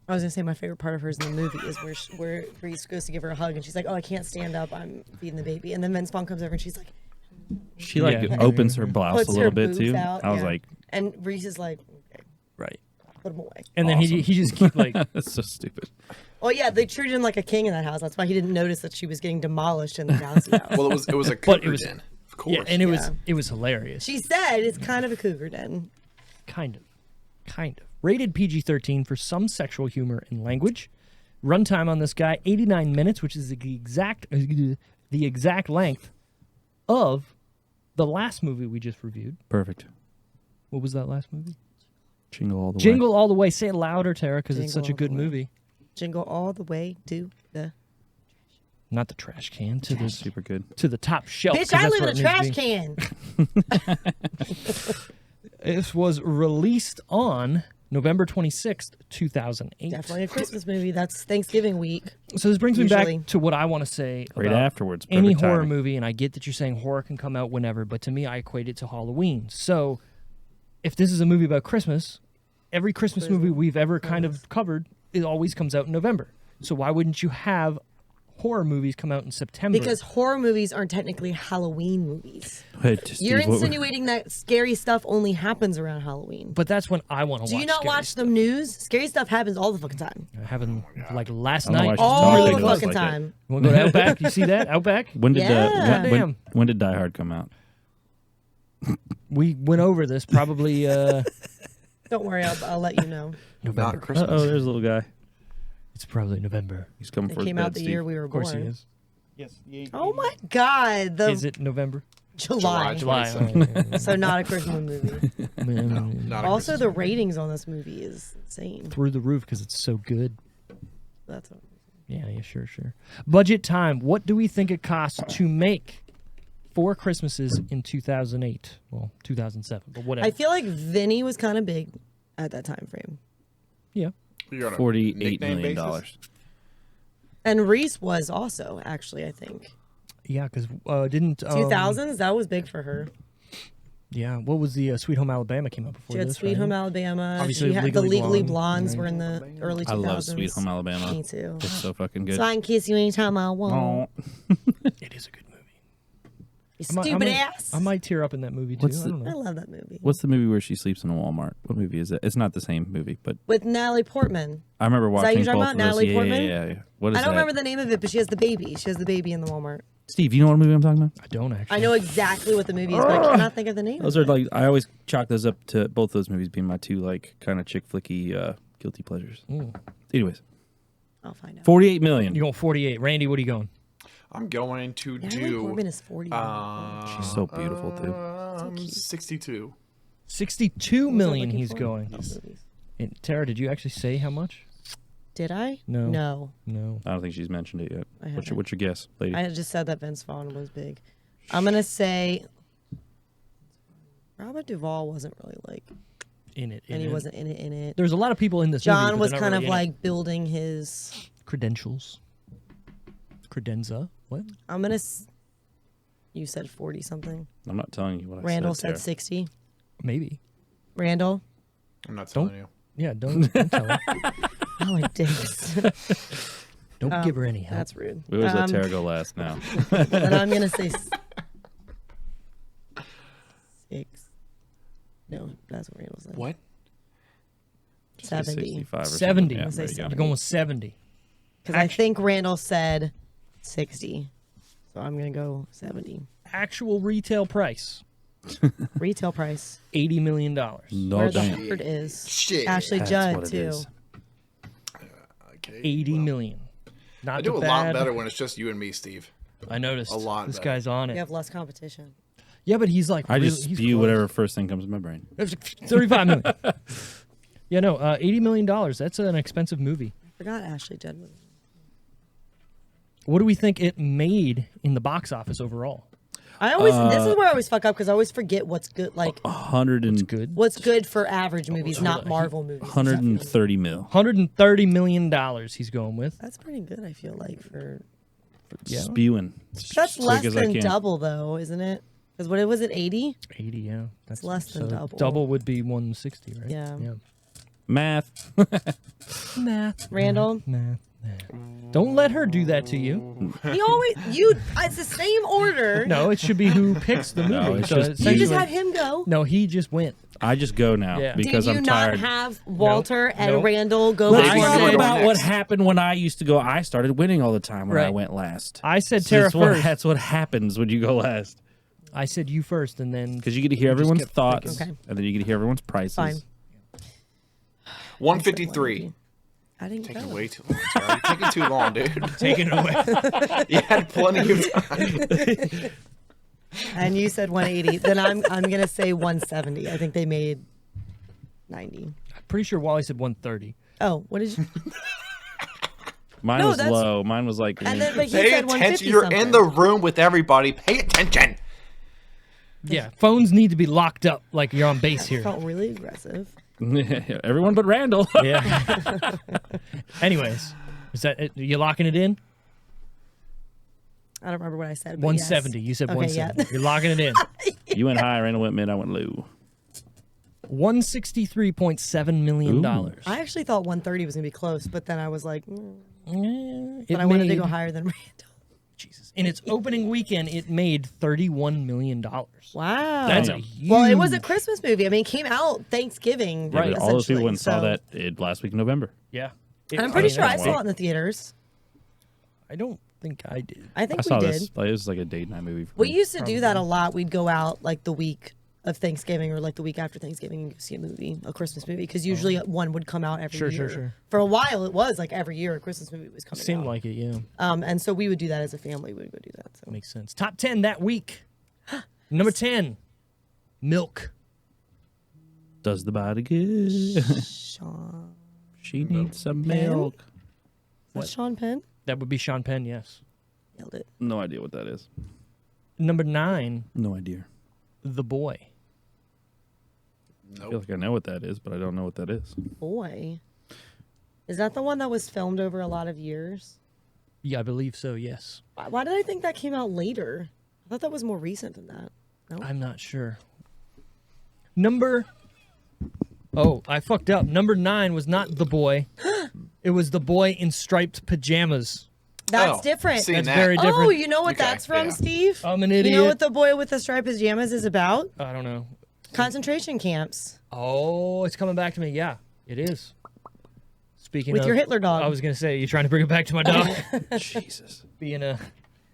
I was gonna say my favorite part of hers in the movie is where Reese goes to give her a hug and she's like, "Oh, I can't stand up. I'm feeding the baby." And then Vince Vaughn comes over and she's like, She like Yeah. opens her blouse puts a her little bit boobs too. out. I was yeah. like, and Reese is like, okay, Right. put him away. And then he just keep like, that's so stupid. Oh yeah, they treated him like a king in that house. That's why he didn't notice that she was getting demolished in the bouncy house. Well, it was a But it cougar was- den, of course. yeah, and it was hilarious. She said it's kind of a cougar den. Kind of. Rated PG-13 for some sexual humor and language. Runtime on this guy 89 minutes, which is the exact length of the last movie we just reviewed. Perfect. What was that last movie? Jingle all the way. Jingle All the Way. Say it louder, Tara, because it's Jingle such a All good the Way. movie. Jingle all the way to the. Not the trash can, to the Super good. to the top shelf. Bitch, 'cause I that's live in where a it needs trash to be. can. This was released on November 26th, 2008. Definitely a Christmas movie. That's Thanksgiving week. So this brings me Usually. back to what I want to say Right about afterwards. any perfect horror timing. movie, and I get that you're saying horror can come out whenever, but to me, I equate it to Halloween. So if this is a movie about Christmas, every Christmas movie we've ever kind of covered, it always comes out in November. So why wouldn't you have horror movies come out in September? Because horror movies aren't technically Halloween movies. Wait, Steve, You're what- insinuating that scary stuff only happens around Halloween. But that's when I want to watch. Do you not scary watch stuff. the news? Scary stuff happens all the fucking time. Having like last I don't know why night. she's All talking the to us fucking like that. time. You want to go to Outback? You see that Outback? When did Yeah. Damn. when did Die Hard come out? We went over this probably Don't worry, I'll let you know. November. Not Christmas. Oh, there's a little guy. It's probably November. He's coming It for his came bed, out the Steve. year we were Of course born. he is. Oh my God. Is it November? July. July. So not a Christmas movie. Not a Also, Christmas the movie. ratings on this movie is insane. Through the roof because it's so good. That's what, Yeah, sure. Budget time. What do we think it costs to make 4 Christmases in 2008? Well, 2007, but whatever. I feel like Vinny was kind of big at that time frame. yeah. You're on a $48 nickname million. basis? And Reese was also, actually, I think. Yeah, because didn't... 2000s, that was big for her. Yeah, what was the Sweet Home Alabama came out before She had this, Sweet right? Home Alabama. Obviously, She had the Legally Legally Blonde, Blondes right. were in the early 2000s. I love Sweet Home Alabama. Me too. It's so fucking good. So I can kiss you anytime I want. Oh. It is a good movie. You I might- stupid I might, ass. I might tear up in that movie, too. What's I the- don't I know. love that movie. What's the movie where she sleeps in a Walmart? What movie is that? It's not the same movie, but With Natalie Portman. I remember that watching you talking both about, of those. Natalie Yeah, Portman? yeah. What is I don't that? remember the name of it, but she has the baby. She has the baby in the Walmart. Steve, you know what movie I'm talking about? I don't actually. I know exactly what the movie is, but I cannot think of the name. Those of are it. like I always chalk those up to both those movies being my two like kind of chick flicky guilty pleasures. Anyways, I'll find out. 48 million. You're going 48. Randy, what are you going? I'm going to Natalie Portman do is 40. She's so beautiful too. 62. 62 million he's looking for? going. Movies. And Tara, did you actually say how much? Did I? No. No. No. I don't think she's mentioned it yet. I What's your guess, lady? I just said that Vince Vaughn was big. I'm going to say Robert Duvall wasn't really like, In it. and he wasn't in it. There's a lot of people in this movie. John but was they're not kind of really in it. like building his. Credentials. Credenza. What? I'm going to. You said 40 something. I'm not telling you what I Randall said. said 60. Maybe. Randall? I'm not telling you. Yeah, don't tell her. Oh, my dicks. Don't give her any help. That's rude. We always let Tara go last now. Then I'm going to say 6. No, that's what Randall said. What? 70. 65 or 70. something. Yeah, I'll say there you go. You're going with 70. Because I think Randall said 60. So I'm going to go 70. Actual retail price, Retail price. $80 million. No Where the damn. Howard is. Shit. Ashley That's Judd, what it too. is. Okay. 80 million. Not I do the a lot bad. better when it's just you and me, Steve. I noticed. A lot This better. guy's on You it. have less competition. Yeah, but he's like I really, just he's spew close. whatever first thing comes to my brain. 35 million. Yeah, no, $80 million. That's an expensive movie. I forgot Ashley Judd was. What do we think it made in the box office overall? I always this is where I always fuck up because I always forget what's good, like 100 Good. what's good for average movies, not Marvel movies. 130 mil. $130 million he's going with. That's pretty good. I feel like for Yeah. Spewing. that's Quick less as I than can. double though, isn't it? Because what was it, 80? 80, yeah. That's less than double. Double would be 160, right? Yeah. Math. Math. Randall, Math. Don't let her do that to you. it's the same order. No, it should be who picks the movie. No, it's So just You essentially- just had him go. No, he just went. I just go now Yeah. because Did you I'm not tired. have Walter and Nope. Randall go Let's Let's before see talk who me? would about go what next. happened when I used to go. I started winning all the time when I Right. went last. I said So Tara that's what, first. that's what happens when you go last. I said you first, and then Because you get to hear everyone's kept thoughts, thinking. and then you get to hear everyone's prices. Fine. 153. I didn't Taking go. way too long. Sorry. You're taking too long, dude. taking it away. You had plenty of time. And you said 180. Then I'm gonna say 170. I think they made 90. Pretty sure Wally said 130. Oh, what did you? Mine No, was that's- low. Mine was like. And then but he Pay said attention. 150 You're something. in the room with everybody. Pay attention. Yeah, phones need to be locked up like you're on base here. Felt really aggressive. everyone but Randall. Yeah. Anyways, is that it? You locking it in? I don't remember what I said. But 170. Yes. You said Okay, 170. yeah. You're locking it in. You went high, Randall went mid, I went low. $163.7 million. Ooh. I actually thought 130 was gonna be close, but then I was like, It but I wanted to made- go higher than Randall. Jesus. In its opening weekend, it made $31 million. Wow. That's a Damn. huge. Well, it was a Christmas movie. I mean, it came out Thanksgiving. Yeah, Right. but all those people essentially, went and saw so- that last week in November. Yeah. I'm pretty sure I that's saw why- it in the theaters. I don't think I did. I think I saw we did. this. Like, it was like a date night movie. For We me. used to do that a lot. We'd go out like the week of Thanksgiving or like the week after Thanksgiving and go see a movie, a Christmas movie, because usually one would come out every Sure, year. sure, sure. For a while, it was like every year a Christmas movie was coming Seemed out. like it, yeah. And so we would do that as a family. We would go do that. So. Makes sense. Top 10 that week. Number 10, Milk. Does the body good? Sean, She needs some Penn? milk. is that Sean Penn? That would be Sean Penn, yes. Nailed it. No idea what that is. Number 9, No idea. The Boy. I feel like I know what that is, but I don't know what that is. Boy, is that the one that was filmed over a lot of years? Yeah, I believe so, yes. Why did I think that came out later? I thought that was more recent than that. No. I'm not sure. Oh, I fucked up. Number 9 was not The Boy. It was The Boy in striped pajamas. That's Oh, different. seen That's that. very different. Oh, you know what Okay, that's from, yeah. Steve? I'm an You know idiot. what the boy with the striped pajamas is about? I don't know. Concentration camps. Oh, it's coming back to me. Yeah, it is. Speaking With of your Hitler dog. I was going to say, you trying to bring it back to my dog? Jesus. Being a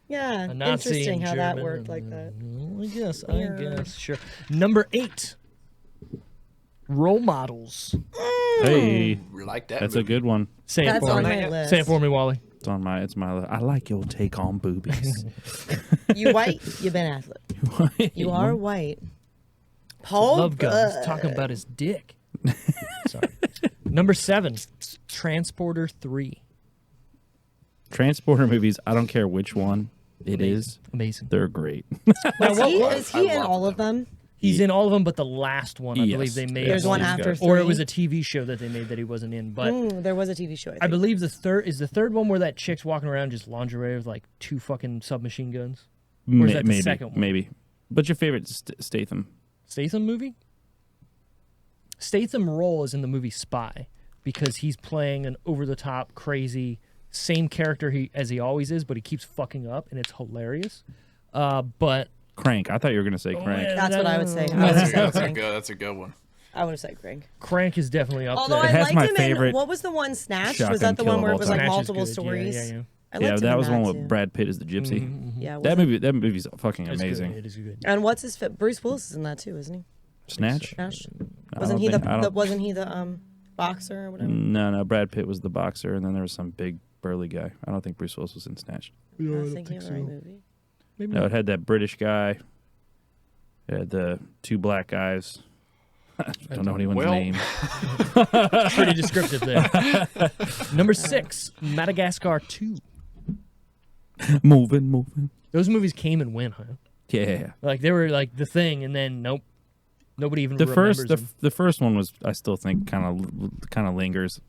Yeah, Nazi interesting in how that German. worked like that. I guess. Yeah. I guess. Sure. Number 8. Role models. Hey, We like that. that's a movie. good one. Say it That's for on me. my list. Say it for me, Wally. It's on my. It's my. I like your take on boobies. You white, you Ben Affleck. You are white. Paul Love guns. Rudd. Talking about his dick. Sorry. Number 7. Transporter 3. Transporter movies. I don't care which one it is. Amazing. They're great. Is he in love all of them? He's in all of them, but the last one, I Yes. believe they made. There's one He's after got- three. Or it was a TV show that they made that he wasn't in. But There was a TV show. I I think. believe the third one where that chick's walking around just lingerie with like 2 fucking submachine guns. Or is that the maybe, second one? maybe. But your favorite Statham? Statham movie? Statham role is in the movie Spy because he's playing an over-the-top, crazy, same character as he always is, but he keeps fucking up, and it's hilarious. But Crank. I thought you were gonna say Crank. That's what I would say. I would That's, say a, that's a Crank. good. That's a good one. I would have said Crank. Crank is definitely up Although there. I has liked my him in favorite what was the one Snatched? Was shotgun that the kill one of where it all was time. like Snatch is multiple good. stories? Yeah. I Yeah, liked him that in was the one too. with Brad Pitt as the gypsy. Yeah, That wasn't- That movie's fucking It's good. amazing. It is good. And what's his fit? Bruce Willis is in that too, isn't he? Snatch? Snatched? I Wasn't don't he think- I don't- wasn't he the boxer or whatever? No, Brad Pitt was the boxer, and then there was some big burly guy. I don't think Bruce Willis was in Snatched. I was thinking of the right movie. Maybe No, not. it had that British guy. The two black guys. I don't know anyone's Well- name. Pretty descriptive there. Number 6, Madagascar 2. Moving. Those movies came and went, huh? Yeah. Like they were like the thing, and then nope, nobody even The remembers first, them. the first one was, I still think, kind of lingers,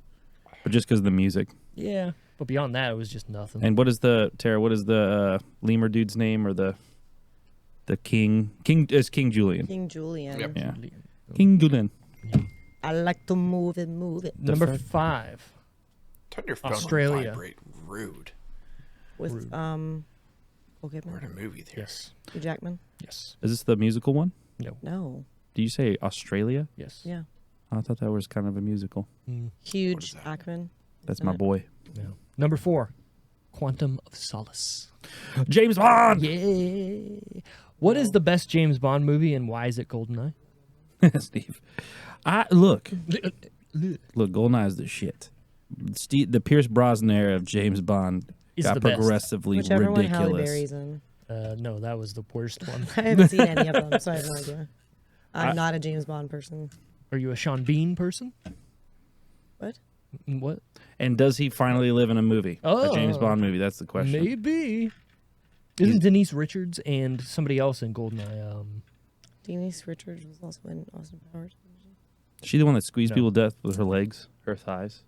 but just because of the music. Yeah, but beyond that, it was just nothing. And what is the Tara? What is the lemur dude's name, or the king? It's King Julian. King Julian. Yep. Yeah, King Julian. I like to move it, move it. Number first- 5, Turn your phone Australia. on vibrate. Rude. With We're okay, in a movie there. yes, Hugh Jackman. yes, Is this the musical one? No. Do you say Australia? yes. Yeah. I thought that was kind of a musical. Huge that? Jackman. That's my boy. No. Number 4, Quantum of Solace. James Bond. Yeah. What is the best James Bond movie, and why is it GoldenEye? Steve. Look, GoldenEye is the shit. The Pierce Brosnan era of James Bond Is got the best. progressively Whichever one Halle ridiculous. Berry's in. No, that was the worst one. I haven't seen any of them, so I have no idea. I'm not a James Bond person. Are you a Sean Bean person? What? What? And does he finally live in a movie? A James Oh. Bond movie? That's the question. Maybe. Isn't Denise Richards and somebody else in GoldenEye? Denise Richards was also in Austin Powers. Is she the one that squeezed No. people to death with her legs, her thighs?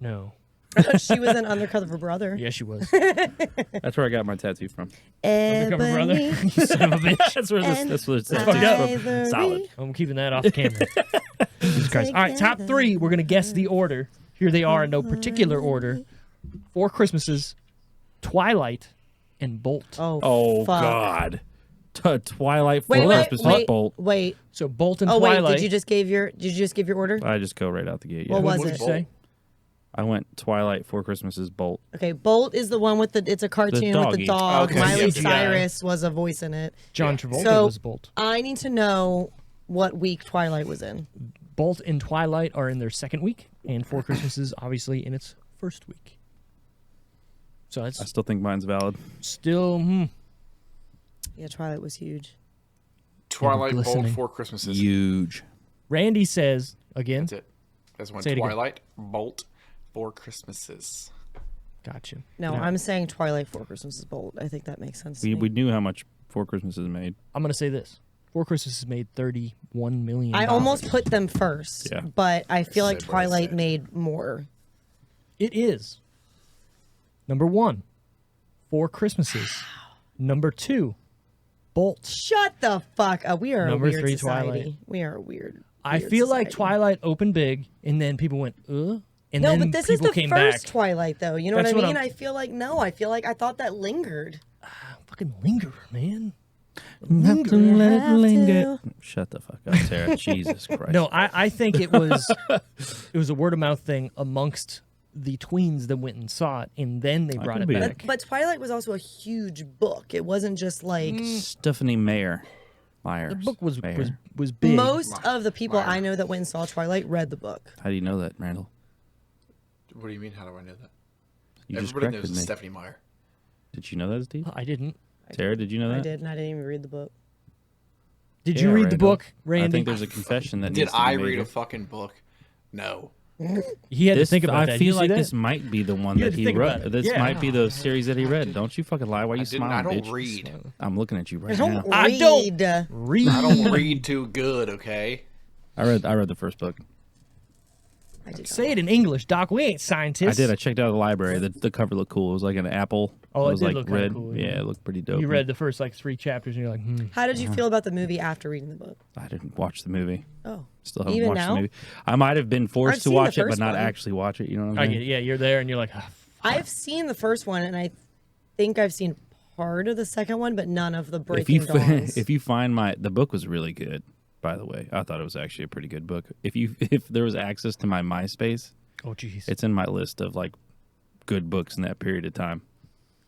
No. She was in Undercover Brother. Yeah, she was. That's where I got my tattoo from. Undercover brother. Ebony You son of a bitch. That's where this was. fucked up. Ivory. Solid. I'm keeping that off the camera. Jesus Christ. All right, top 3. We're going to guess the order. Here they are in no particular order. 4 Christmases, Twilight, and Bolt. Oh fuck. God. Twilight for Wait, Christmas wait, Bolt. wait. So Bolt and Oh wait, Twilight. did you just give your order? I just go right out the gate. Yeah. What was What it? did you say? I went Twilight, Four Christmases, Bolt. Okay, Bolt is the one with it's a cartoon with the doggy. dog. Okay, Miley yeah. Cyrus was a voice in it. John Travolta So was Bolt. I need to know what week Twilight was in. Bolt and Twilight are in their second week, and 4 Christmases obviously in its first week. So I that's still think mine's valid. still Yeah, Twilight was huge. Twilight, Bolt, glistening. 4 Christmases. Huge. Randy says again. That's it. That's one. Say it again. Twilight, Bolt, 4 Christmases. Gotcha. No, Yeah. I'm saying Twilight for Christmas is Bolt. I think that makes sense. To We me. knew how much Four Christmases made. I'm gonna say this: 4 Christmases made $31 million. I almost put them first, Yeah. but I feel like Said what I Twilight said. made more. It is. Number 1, 4 Christmases. Number 2, Bolt. Shut the fuck up. We are Number a weird 3, society. Twilight. We are a weird. I weird feel like society. Twilight opened big, and then people went, and No, then but this is people the came first back. Twilight, though. You know That's what I what mean? I'm- I feel like no. I feel like I thought that lingered. Fucking linger, man. Let it have linger. Shut the fuck up, Sarah. Jesus Christ. No, I think it was a word of mouth thing amongst the tweens that went and saw it, and then they brought could it be. back. But Twilight was also a huge book. It wasn't just like Stephanie Myers. The book was Mayer. was big. most of the people I know that went and saw Twilight read the book. How do you know that, Randall? What do you mean? How do I know that? You just Everybody corrected knows me. Stephanie Meyer. Did you know that, Steve? I didn't. Sarah, did you know that? I did, and I didn't even read the book. Did Yeah, you read the Randall. book, I Randy? think there's a confession that Did needs to be I made read here. a fucking book? No. He had This, to think about I that. feel You see like that? this might be the one You had that to he think about wrote. it. This Yeah. might be the series that he read. Don't you fucking lie. Why are you I didn't. smiling, I don't bitch? read. I'm looking at you right I now. don't I read. don't read. I don't read too good. Okay. I read the first book. I did Say it in English, Doc. We ain't I scientists. did. I checked out the library. The cover looked cool. It was like an apple. Oh, it was did like look kinda red. cool, Yeah, yeah. it looked pretty dope. You read the first 3 chapters, and you're like, How did you feel about the movie after reading the book? I didn't watch the movie. Oh, Still haven't Even watched now? the movie. I might have been forced I've to seen the watch it, but first not one. actually watch it. You know what I I'm get saying? it. Yeah, you're there, and you're like, I've seen the first one, and I think I've seen part of the second one, but none of the If Breaking you Dawns. if you find the book was really good. By the way, I thought it was actually a pretty good book. If there was access to my MySpace, oh, jeez. it's in my list of like good books in that period of time.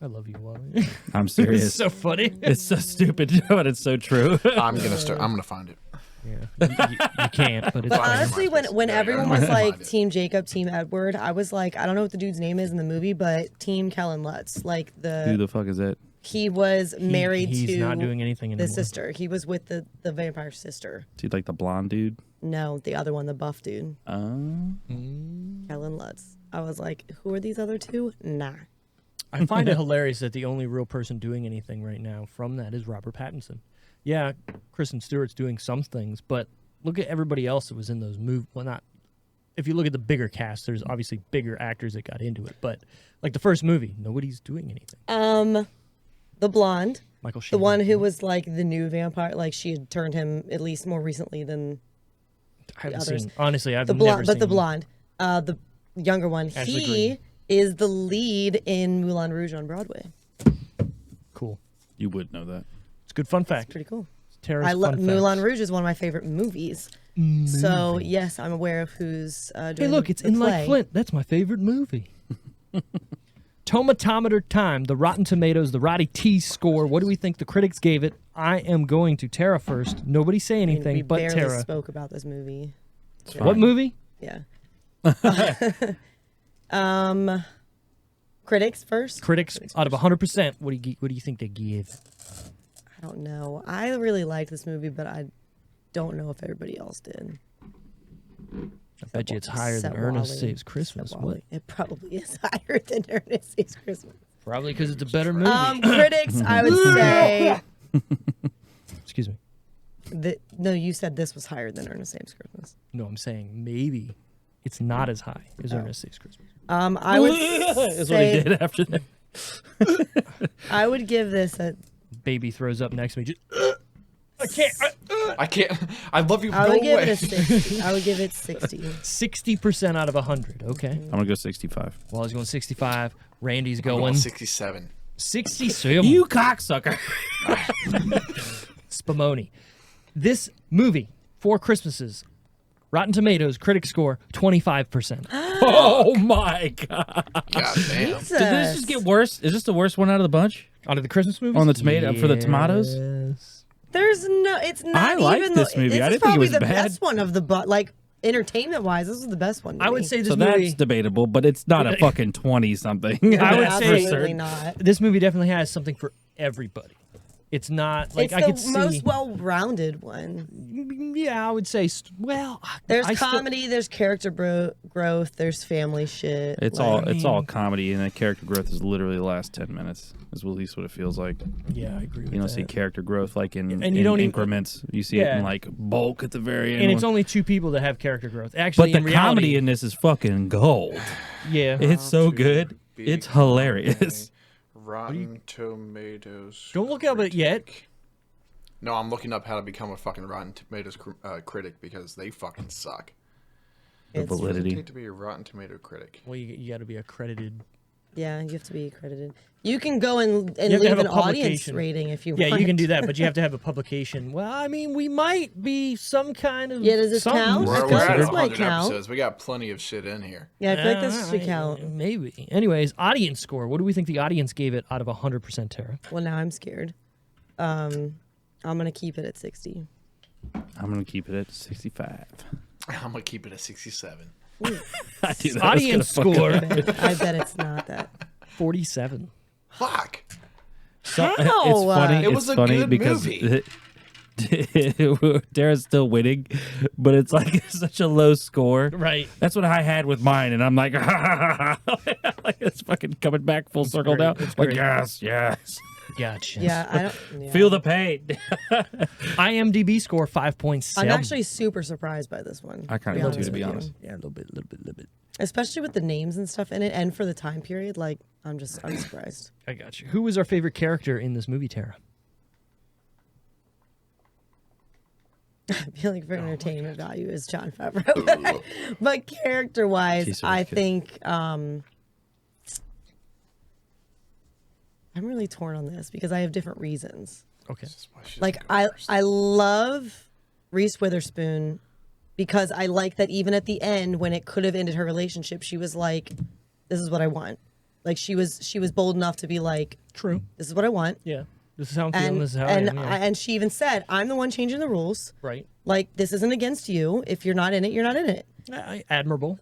I love you, Wally. I'm It's serious. so funny. It's so stupid, but it's so true. I'm gonna find it. Yeah, you can't, but it's But fine. honestly, when Yeah, everyone yeah. was like Find it. Team Jacob, Team Edward, I was like, I don't know what the dude's name is in the movie, but Team Kellen Lutz, like Who the the fuck is that? He was married he's to not doing anything the anymore. sister. He was with the vampire sister. Is he like the blonde dude? No, the other one, the buff dude. Oh. Helen Lutz. I was like, who are these other two? Nah. I find it hilarious that the only real person doing anything right now from that is Robert Pattinson. Yeah, Kristen Stewart's doing some things, but look at everybody else that was in those movies. Well, not if you look at the bigger cast, there's obviously bigger actors that got into it. But like the first movie, nobody's doing anything. The blonde. Michael The Shannon. one who was like the new vampire. Like she had turned him at least more recently than I haven't others. seen. Honestly, I've the never blonde. seen. But the blonde, the younger one, Ashley he Greene. is the lead in Moulin Rouge on Broadway. Cool. You would know that. It's a good fun fact. Pretty cool. Tara's I love fun Moulin facts. Rouge is one of my favorite movies. So yes, I'm aware of who's doing. Hey, look, it's the in play. like Flint. That's my favorite movie. Tomatometer time, the Rotten Tomatoes, the Roddy T score. What do we think the critics gave it? I am going to Tara first. Nobody say I mean, anything we but barely Tara. spoke about this movie. What movie? Yeah. Critics first. Critics out of 100%. What do you think they give? I don't know. I really liked this movie, but I don't know if everybody else did. I bet you it's higher than Ernest Saves Christmas. What? It probably is higher than Ernest Saves Christmas. Probably because it's a better movie. Critics, I would say. Excuse me. No, you said this was higher than Ernest Saves Christmas. No, I'm saying maybe it's not as high as Ernest Saves Christmas. I would Is what he say did after that. I would give this a. Baby throws up next to me. Just, I can't. I can't. I love you. I No would give way. it a 60. I would give it 60. 60% out of 100. Okay. I'm gonna go 65. Wally's going 65. Randy's I'm going going 67. 67. You cocksucker. Spumoni. This movie, Four Christmases, Rotten Tomatoes, critic score, 25%. Oh my god. God damn. Did this just get worse? Is this the worst one out of the bunch? Out of the Christmas movies? On the tomato for the tomatoes? Yes. There's no. It's not. I liked even this movie. This I is didn't think it probably was the bad. best one of the like entertainment wise. This is the best one. To I would me. say this So movie. that's debatable, but it's not a fucking 20 something. I would say- absolutely not. This movie definitely has something for everybody. It's not like It's I the could see. most well-rounded one. Yeah, I would say. Well, There's I still- comedy. There's character growth. There's family shit. It's like- all comedy, and the character growth is literally the last 10 minutes. Is at least what it feels like. Yeah, I agree with You don't that. see character growth like in, And you in don't even- increments. You see it Yeah. in like bulk at the very end. and it's only two people that have character growth. Actually, but in the reality, comedy in this is fucking gold. yeah. It's so good. Be It's hilarious. Rotten Tomatoes. Don't look up it yet. No, I'm looking up how to become a fucking Rotten Tomatoes critic because they fucking suck. The It's- What does it validity. take to be a Rotten Tomato critic? Well, you got to be accredited. Yeah, you have to be accredited. You can go and have to leave have an a audience publication. rating if you Yeah, want. you can do that, but you have to have a publication. Well, I mean, we might be some kind of. Yeah, does this something. count? We're, This we're at might 100 count. episodes. We got plenty of shit in here. Yeah, I feel like this should count. Maybe. Anyways, audience score. What do we think the audience gave it out of 100%, Tara? Well, now I'm scared. I'm gonna keep it at 60. I'm gonna keep it at 65. I'm gonna keep it at 67. I do that. Audience score, I bet it's not that. 47. Fuck. So, How? it's funny. It was it's a funny good because movie. Dara's still winning, but it's like such a low score. Right. That's what I had with mine, and I'm like, like it's fucking coming back full circle great. now. It's Like great. yes. Gotcha. Yeah, I don't. Yeah. Feel the pain. IMDb score 5.7. I'm actually super surprised by this one. I kinda be am too, honest to be with you. honest. Yeah, a little bit. Especially with the names and stuff in it, and for the time period. Like, I'm surprised. I got you. Who was our favorite character in this movie, Tara? I feel like for entertainment value is Jon Favreau, but character-wise, Jeez, I kid. think I'm really torn on this because I have different reasons. Okay. Like I love Reese Witherspoon because I like that even at the end when it could have ended her relationship, she was like, "This is what I want." Like she was bold enough to be like, True. "This is what I want." Yeah. This is how I'm feeling. And This is how I and am. Yeah. and she even said, "I'm the one changing the rules. Right. Like this isn't against you. If you're not in it, you're not in it." Admirable.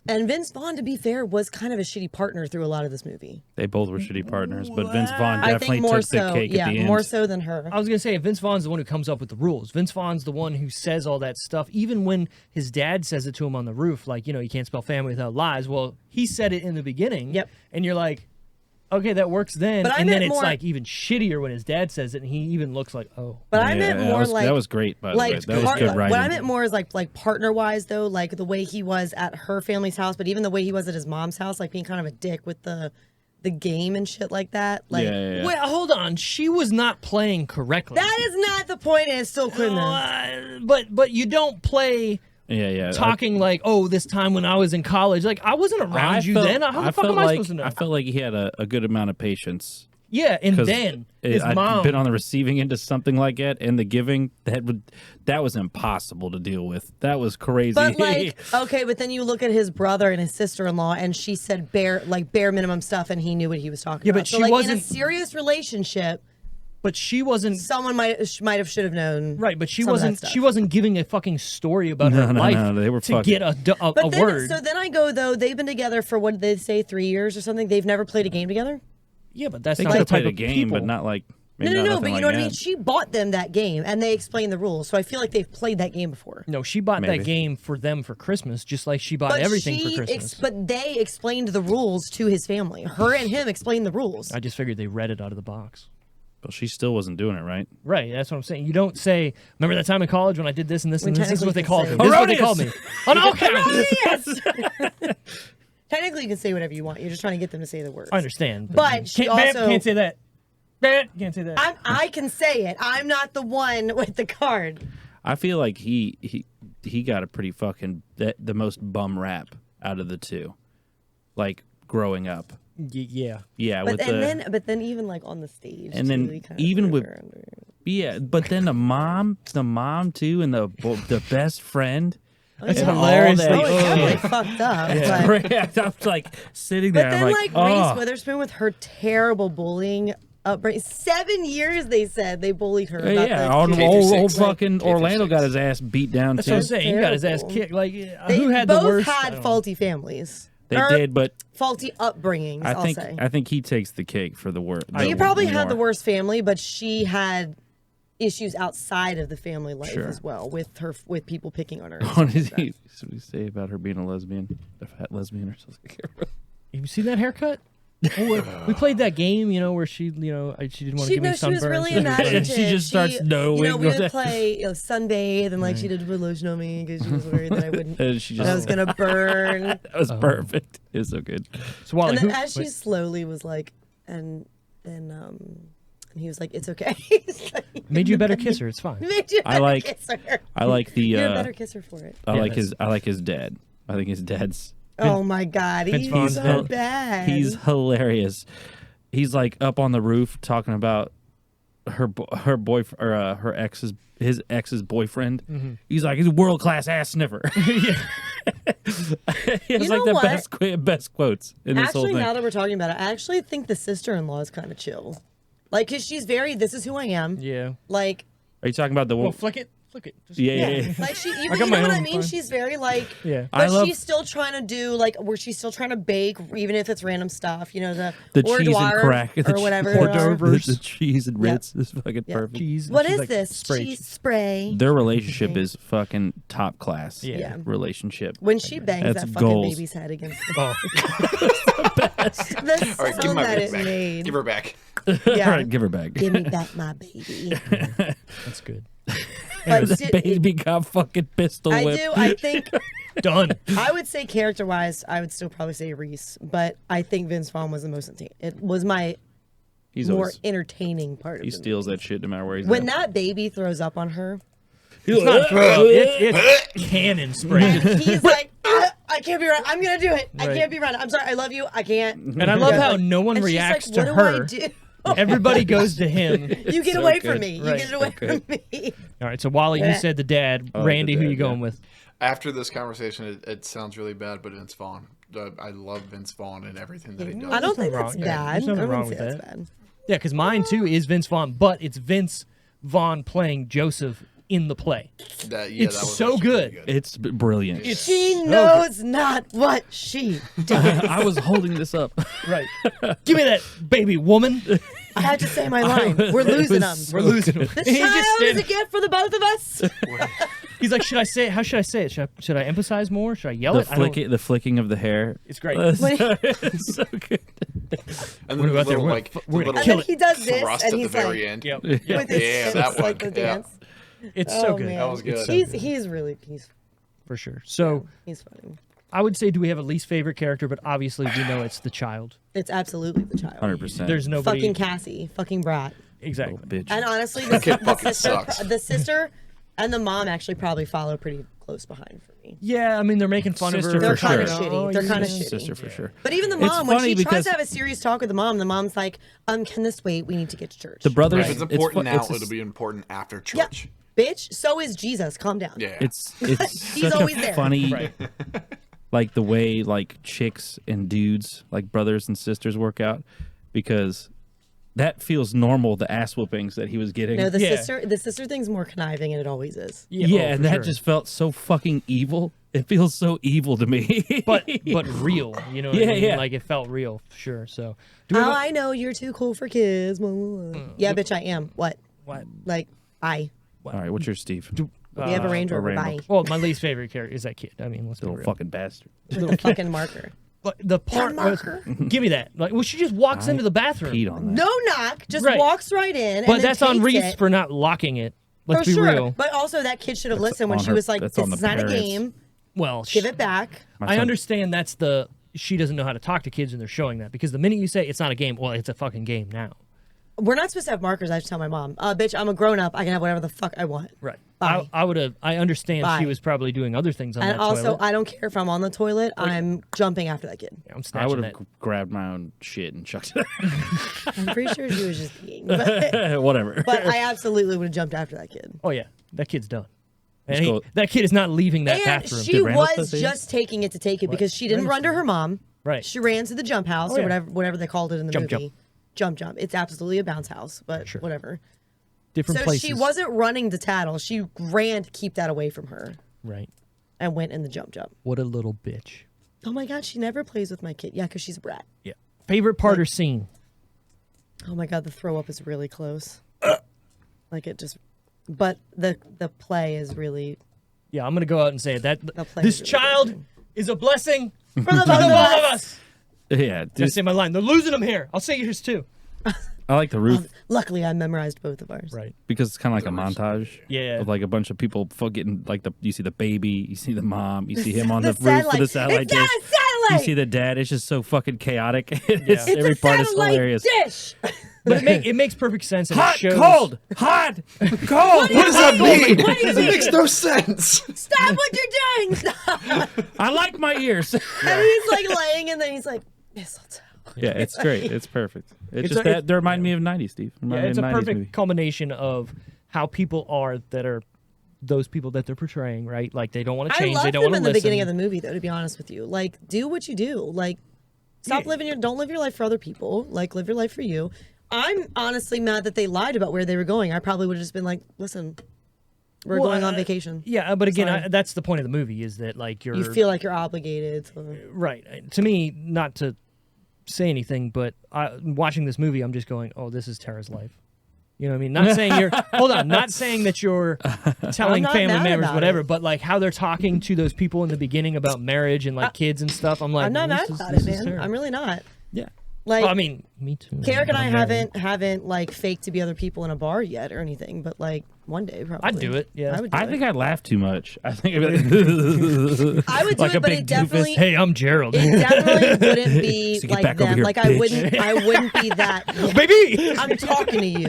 And Vince Vaughn, to be fair, was kind of a shitty partner through a lot of this movie. They both were shitty partners, but Vince Vaughn I definitely think more took the so, cake at the end. more so than her. I was gonna say Vince Vaughn's the one who comes up with the rules. Vince Vaughn's the one who says all that stuff. Even when his dad says it to him on the roof, like, you can't spell family without lies. Well, he said it in the beginning. Yep. And you're like, okay, that works then. But I and then meant it's more- like even shittier when his dad says it, and he even looks like, oh. But I meant more that was great, by the way. That was good writing. What I meant more is like partner wise though, like the way he was at her family's house, but even the way he was at his mom's house, like being kind of a dick with the game and shit like that. Like Wait, hold on. She was not playing correctly. that is not the point, and it's still criminal. But you don't play talking like, oh, this time when I was in college. Like, I wasn't around you then. How the fuck am I supposed to know? I felt like he had a good amount of patience. Yeah, and then his I've mom. been on the receiving end of something like that, and the giving that was impossible to deal with. That was crazy. But like, okay, but then you look at his brother and his sister-in-law, and she said bare minimum stuff, and he knew what he was talking about. But so she like wasn't in a serious relationship. But she wasn't. Someone might have should have known. Right, but she some of that wasn't. stuff. She wasn't giving a fucking story about her life they were to fucking... get a But then, word. so then I go though. They've been together for what did they say, 3 years or something? They've never played a game together. Yeah, but that's They not could the have type played a of game, people. but not like No, maybe not but nothing you like know what I that. mean. She bought them that game, and they explained the rules. So I feel like they've played that game before. No, she bought Maybe. that game for them for Christmas, just like she bought everything for Christmas. But they explained the rules to his family. Her and him explained the rules. I just figured they read it out of the box. But she still wasn't doing it right. Right, that's what I'm saying. You don't say, remember that time in college when I did this and this and this? This is what they technically called me. you can This is say- what they called me. On all counts. Technically, you can say whatever you want. You're just trying to get them to say the words. I understand. But she can't, also can't say that. Can't say that. I can say it. I'm not the one with the card. I feel like he got a pretty fucking the most bum rap out of the two, like growing up. Yeah. Yeah, But then even like on the stage, and too, then he kinda even threw with her under. but then the mom too, and the best friend. That's and all hilarious. that- Oh, it's definitely fucked up. But, Great. I was like sitting there. but then I'm like oh. Reese Witherspoon with her terrible bullying upbringing. 7 years they said they bullied her. About Yeah, the old kids. fucking K through Orlando six. got his ass beat down That's too. what I'm saying. He got his ass Terrible. kicked. Like, They who had both the worst? I had don't know. faulty families. They Or did, but faulty upbringings. I think he takes the cake for the worst. He probably had the worst family, but she had issues outside of the family life Sure. as well with people picking on her. and What stuff did like that. he say about her being a lesbian, a fat lesbian or something? You see that haircut? We played that game, where she, she didn't want to give me She sunburns. was really and everything. imaginative. She just starts knowing. we would play sunbathe, and like she did lotion on me because she was worried that I wouldn't. And she that I was just gonna burn. that was perfect. It was so good. So Wally, And then who- as she wait, slowly was like, and he was like, "It's okay." He's like, made you a better kisser. It's fine. Made you a I better like- kisser. I like the. You're a better kisser for it. I Yeah, like that's- his dad. I think his dad's. Oh my God, Vince he's Vaughn's so dad. bad. He's hilarious. He's like up on the roof talking about her boyfriend or his ex's boyfriend. Mm-hmm. He's like, he's a world class ass sniffer. It's You like know the what? best quotes in this whole Actually, thing. now that we're talking about it, I actually think the sister-in-law is kind of chill. Like, cause she's very, this is who I am. Yeah. Like, Are you talking about the Well, one? flick it. Just, Yeah. like she, you, got you my know what I own mean? fun. She's very like, Yeah. I but love- she's still trying to do like, where she's still trying to bake, even if it's random stuff. You know, the hors cheese and d'oeuvre crack, the or whatever. hors they are. d'oeuvre. the cheese and Yep. Ritz is fucking Yep. perfect. Cheese. What She's is like, this? spray Cheese spray. Their relationship is fucking top class. Yeah. Relationship. When she bangs That's that fucking goals. baby's head against the, Oh, the All right, give sound my that baby it back. made. Give her back. Yeah. All right, give her back. Give me back my baby. that's good. But That shit, baby got fucking pistol I whipped. do. I think Done. I would say character-wise, I would still probably say Reese, but I think Vince Vaughn was the most. It was my He's more always, entertaining part. he of the steals movie. that shit no matter where he's When at. that baby throws up on her, It's not throw up. It's cannon spray. and he's like, "I can't be right. I'm gonna do it. I Right. can't be right. I'm sorry. I love you. I can't." And I love Yeah, how like- no one and she's reacts like, to what her. do I do? Everybody goes to him. You get So away good. from me. You Right. get away So from me. All right, so Wally, you said the dad. like Randy, the who dad, you going yeah. with? After this conversation, it sounds really bad, but Vince Vaughn. I love Vince Vaughn and everything that he does. I don't think nothing that's wrong. Yeah, bad. there's nothing I wouldn't wrong say with that's that. bad. Yeah, because mine too is Vince Vaughn, but it's Vince Vaughn playing Joseph in the play. It's It's so good. It's brilliant. She knows not what she does. I was holding this up. Right. Give me that baby woman. I had to say my line. We're losing them. We're losing him. The child is a gift for the both of us. He's like, should I say it? How should I say it? Should I emphasize more? Should I yell The it? the flicking of the hair. It's great. It's so good. And We're then about there. little, We're like, gonna the little kill And then it. he does this, thrust and at the he's very like, end. Yep. with his Yeah, that hips, like one, the yeah. dance. It's so Oh, good. man. That was good. He's really For sure. So he's funny. I would say, do we have a least favorite character? But obviously, we know it's the child. It's absolutely the child. 100%. There's nobody. Fucking Cassie, fucking brat. Exactly. bitch. And honestly, kid fucking sucks. the sister and the mom actually probably follow pretty close behind for me. Yeah, I mean, they're making fun Sister of her. They're for kind of sure. shitty. They're kind of shitty. Sister for sure. But even the It's mom, when funny she tries because- to have a serious talk with the mom's like, can this wait? We need to get to church. The brothers. If it's important now, it's, it'll be important after Yeah, church. bitch. So is Jesus. Calm down. Yeah. It's He's such always a there. funny, Right. like the way like chicks and dudes, like brothers and sisters, work out, because that feels normal. The ass whoopings that he was getting. No, the Yeah. sister thing's more conniving, and it always is. yeah, oh, and for that sure. just felt so fucking evil. It feels so evil to me. but real. You know what Yeah, I mean? yeah. Like it felt real, sure. So do we Oh, have a- I know you're too cool for kids. Blah, blah, blah. Yeah, bitch, I am. What? what? Like, I. All right, what's your Steve? We have a Range a Rover. Rambo. Bye. Well, my least favorite character is that kid. I mean, let's be Little real. fucking bastard. Little fucking marker. But the part marker. give me that. Like, well, she just walks into the bathroom. Peed on that. No knock, just Right. walks right in. But and that's then on takes Reese it. for not locking it. For Let's be sure. real. But also, that kid should have That's listened when on she her- was like, that's "This on is the not a parents. game. Well, Give it back." My I son- understand that's the she doesn't know how to talk to kids and they're showing that because the minute you say it's not a game, well, it's a fucking game now. We're not supposed to have markers. I have to tell my mom, "Bitch, I'm a grown up. I can have whatever the fuck I want." Right. Bye. I would have. I understand Bye. she was probably doing other things on And that also, toilet. I don't care if I'm on the toilet. I'm jumping after that kid. I'm I snatching would that. have grabbed my own shit and chucked it. I'm pretty sure she was just peeing. But, Whatever. but I absolutely would have jumped after that kid. Oh yeah, that kid's done. And Let's he, go. that kid is not leaving that And bathroom. she Did Randall was say just taking it to take it because she didn't Randall run to her mom. Right. She ran to the jump house Oh, or yeah. whatever they called it in the Jump, movie. Jump. It's absolutely a bounce house, but Sure. whatever. Different So places. she wasn't running to tattle. She ran to keep that away from her right. and went in the jump. What a little bitch. Oh my God, she never plays with my kid. Yeah, because she's a brat. Yeah. Favorite part or scene? Oh my God, the throw up is really close. Like it just, but the play is really Yeah, I'm gonna go out and say it. That play this is really child good. is a blessing for the to both the of both of us. us. Yeah, Gotta dude, say my line. They're losing them here. I'll say yours too. I like the roof Luckily, I memorized both of ours. Right. because it's kind of like a montage. Yeah. Of like a bunch of people getting like you see the baby, you see the mom, you see him on The the roof with the satellite. satellite It's not dish. a satellite! You see the dad. It's just so fucking chaotic. It's, Yeah. It's every a part is satellite hilarious. dish. But it makes perfect sense. And Hot, it shows, cold, hot, cold. What does that mean? What do you It mean? makes no sense. Stop what you're doing. Stop. I like my ears. And he's like laying, and then he's like, mistletoe. Yeah, it's great. It's perfect. It's It's just a- that they remind me of '90s, Steve. Remind Yeah, me it's of a 90s perfect movie. culmination of how people are that are those people that they're portraying, right? Like they don't want to I change. They loved don't him want to in the listen. beginning of the movie, though. To be honest with you, like, do what you do. Like, stop don't live your life for other people. Like, live your life for you. I'm honestly mad that they lied about where they were going. I probably would have just been like, listen, we're Well, going on vacation. Yeah, but again, Sorry. that's the point of the movie is that like you're You feel like you're obligated to. right. To me, not to say anything, but watching this movie, I'm just going, "Oh, this is Tara's life." You know what I mean? Not saying you're. Hold on, not saying that you're telling not family mad members about whatever, it. but like how they're talking to those people in the beginning about marriage and like kids and stuff. I'm like, I'm not this mad is- about this it, is man. Tara. I'm really not. Yeah. Like, Well, I mean, me too. Carrick and I I'm married. haven't like faked to be other people in a bar yet or anything, but like one day probably. I'd do it, yeah. I would do I it. think I'd laugh too much. I think I'd be like, I would do like it, a but big it definitely Hey, I'm Gerald. it definitely wouldn't be So get like back over them. here, Like bitch. I wouldn't be that. Baby. I'm talking to you.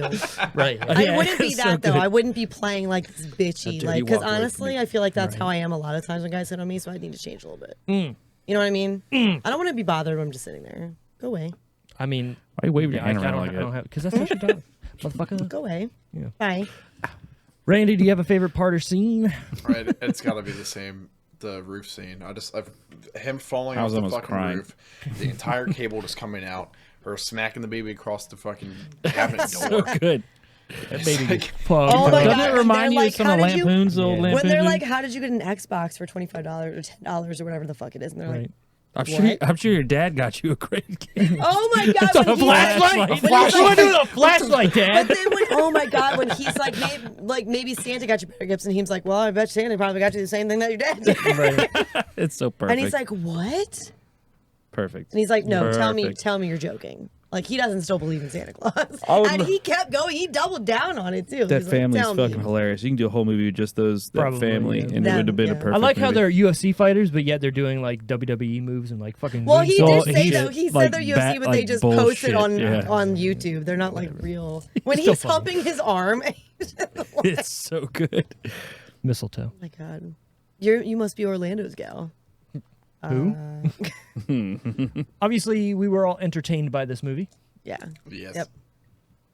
Right. Yeah, I wouldn't be it's so that though. good. I wouldn't be playing like this bitchy, dirty like because walk away from honestly, me. I feel like that's how I am a lot of times when guys hit on me. So I need to change a little bit. You know what I mean? I don't want to be bothered when I'm just sitting there. Go away. I mean, Why are you waving yeah, your hand I around don't, like I don't that? have because that's what she does, motherfucker. Go away. Yeah. Bye. Randy, do you have a favorite part or scene? Right, it's got to be the same. The roof scene. Him falling I off was the almost fucking crying. roof, the entire cable just coming out, her smacking the baby across the fucking cabinet So door. good. That baby like- gets fucked. Oh my up. God. Doesn't it and remind they're you like, of some how of did you- Lampoon's old Yeah. Lampoon? When they're movies? like, how did you get an Xbox for $25 or $10 or whatever the fuck it is? And they're Right. I'm sure your dad got you a great game. like, oh my God. A when he- flashlight? when he's What do I like- do with a flashlight, But Dad? then when, oh my God, when he's like, maybe Santa got you better gifts, and he's like, well, I bet Santa probably got you the same thing that your dad did. Right. It's so perfect. And he's like, what? perfect. And he's like, no, tell Perfect. me you're joking. Like, he doesn't still believe in Santa Claus. I would And lo- he kept going. He doubled down on it, too. That He's like, family's tell me. fucking hilarious. You can do a whole movie with just that Probably, family, yeah. and it Them, would have been yeah. a perfect I like how movie. they're UFC fighters, but yet they're doing like WWE moves and like fucking. Well, he moonsaults did and say, shit. though, he like said they're UFC, bat- but they like just post bullshit, it on yeah. on YouTube. They're not like real. When Still he's funny. humping his arm. It's so good. Mistletoe. Oh my God. You must be Orlando's gal. Who? Obviously, we were all entertained by this movie. Yeah. Yes. Yep.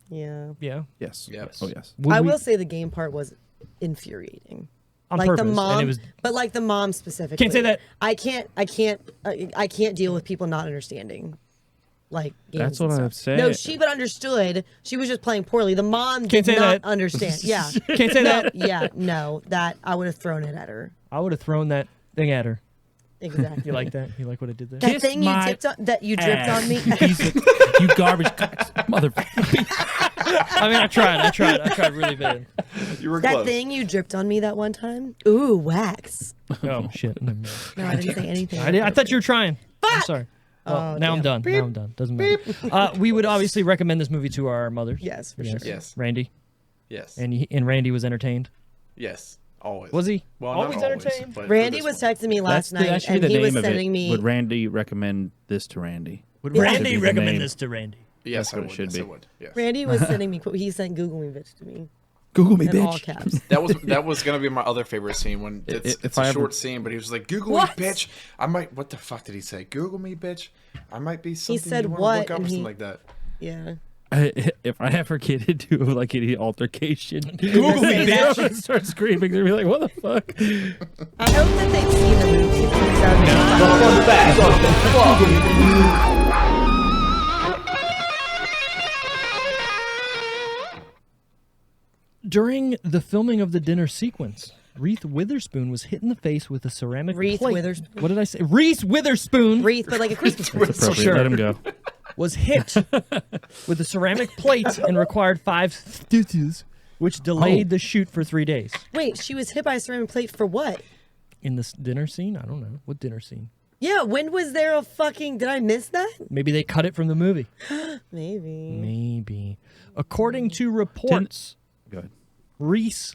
Yeah. Yeah. Yes. Yep. Oh yes. Would I we- will say the game part was infuriating. on Like purpose, the and mom, it was but like the mom specifically. Can't say that. I can't deal with people not understanding. Like games That's and what stuff. I'm saying. No, she but understood. She was just playing poorly. The mom Can't did say not that. understand. Yeah. Can't say No, that. yeah, no, that I would have thrown it at her. I would have thrown that thing at her. Exactly. You like that? You like what I did there? that Kiss thing you my dipped on? That you dripped on me? You garbage motherfucker. I mean, I tried really bad. You were That close. thing you dripped on me that one time? Ooh, wax. Oh shit! Never mind. No, I didn't say anything. I thought you were trying. I'm sorry. Well, Oh, now I'm damn. done. Now I'm done. Doesn't matter. We would obviously recommend this movie to our mothers. Yes, for sure. Yes. Randy, Yes. and Randy was entertained. Yes. Always. Was he? Well, Always not entertained? but for Randy this was one. texting me last That night, should be and the he name was of sending it. me. Would Randy recommend this to Randy? Would Yeah. Randy Should be the recommend name. this to Randy? Yes, That's what I it would. should Yes, be. I would. Yes. Randy was sending me. He sent "Google me, bitch" to me Google me, in all caps. That was gonna be my other favorite scene when If it's I a ever- short scene, but he was like, "Google What? me, bitch." I might. What the fuck did he say? Google me, bitch. I might be something said you wanna what, look up and or something he- like that. Yeah. If I ever get into like any altercation, Google me, they're bitch. gonna start screaming. They're gonna be like, "What the fuck?" I hope that they've seen the movie. Because that would be fun. During the filming of the dinner sequence, Reese Witherspoon was hit in the face with a ceramic Reese plate. Witherspoon? What did I say? Reese Witherspoon Wreath, but like a Christmas tree. It's appropriate. Sure. Let him go. was hit with a ceramic plate and required 5 stitches, which delayed the shoot for 3 days. Wait, she was hit by a ceramic plate for what? In this dinner scene? I don't know. What dinner scene? Yeah, when was there a fucking? Did I miss that? Maybe they cut it from the movie. Maybe. Maybe. According to reports, Go ahead. Reese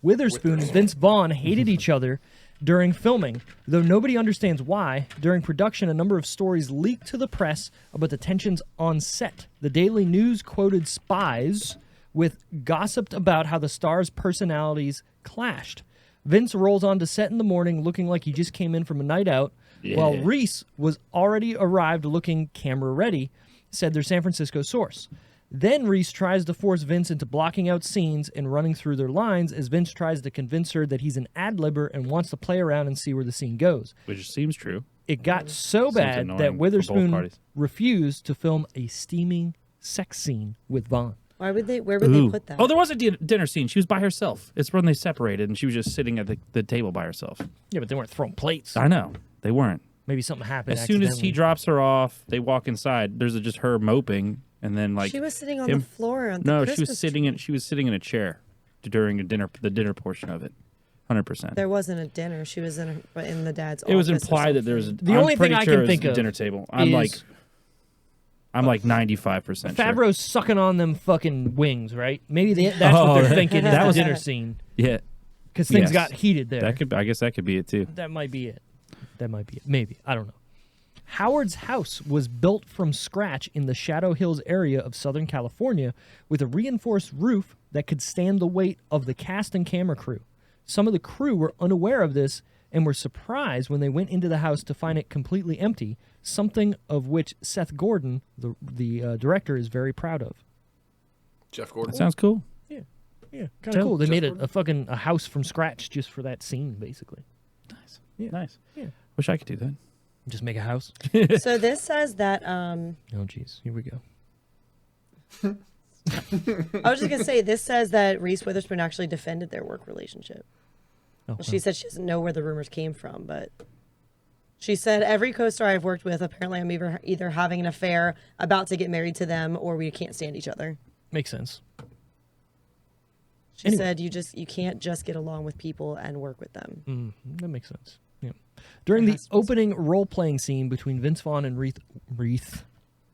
Witherspoon and Vince Vaughn hated each other during filming. Though nobody understands why, during production, a number of stories leaked to the press about the tensions on set. The Daily News quoted spies with gossiped about how the stars' personalities clashed. Vince rolls onto set in the morning looking like he just came in from a night out, while Reese was already arrived looking camera ready, said their San Francisco source. Then Reese tries to force Vince into blocking out scenes and running through their lines as Vince tries to convince her that he's an ad-libber and wants to play around and see where the scene goes. Which seems true. It got so bad annoying that for both Witherspoon parties. refused to film a steaming sex scene with Vaughn. Why would they? Where would they put that? Oh, there was a dinner scene. She was by herself. It's when they separated, and she was just sitting at the table by herself. Yeah, but they weren't throwing plates. I know. They weren't. Maybe something happened As soon as he accidentally. drops her off, they walk inside. There's just her moping, and then like she was sitting on him- the floor on the No, Christmas she was sitting in a chair during the dinner portion of it. 100%. There wasn't a dinner. She was in the dad's. It was office or implied that there was a. something. The I'm only thing pretty I sure can it was think the of dinner table. is- I'm like 95% sure. Favreau's sucking on them fucking wings, right? Maybe that's what they're thinking is that the was- dinner scene. Yeah, Because things Yes. got heated there. I guess that could be it too. That might be it. Maybe. I don't know. Howard's house was built from scratch in the Shadow Hills area of Southern California with a reinforced roof that could stand the weight of the cast and camera crew. Some of the crew were unaware of this and were surprised when they went into the house to find it completely empty, something of which Seth Gordon, the director, is very proud of. Jeff Gordon. That sounds cool. Yeah, kind of cool. They Jeff made Gordon? a house from scratch just for that scene, basically. Nice. Yeah. Nice. Yeah. Wish I could do that. Just make a house. So this says that Oh, jeez. Here we go. I was just gonna say this says that Reese Witherspoon actually defended their work relationship. Oh, She said she doesn't know where the rumors came from, but she said every co-star I've worked with, apparently I'm either having an affair, about to get married to them, or we can't stand each other. Makes sense. She said you can't just get along with people and work with them. That makes sense. Yeah. During the opening role-playing scene between Vince Vaughn and Reese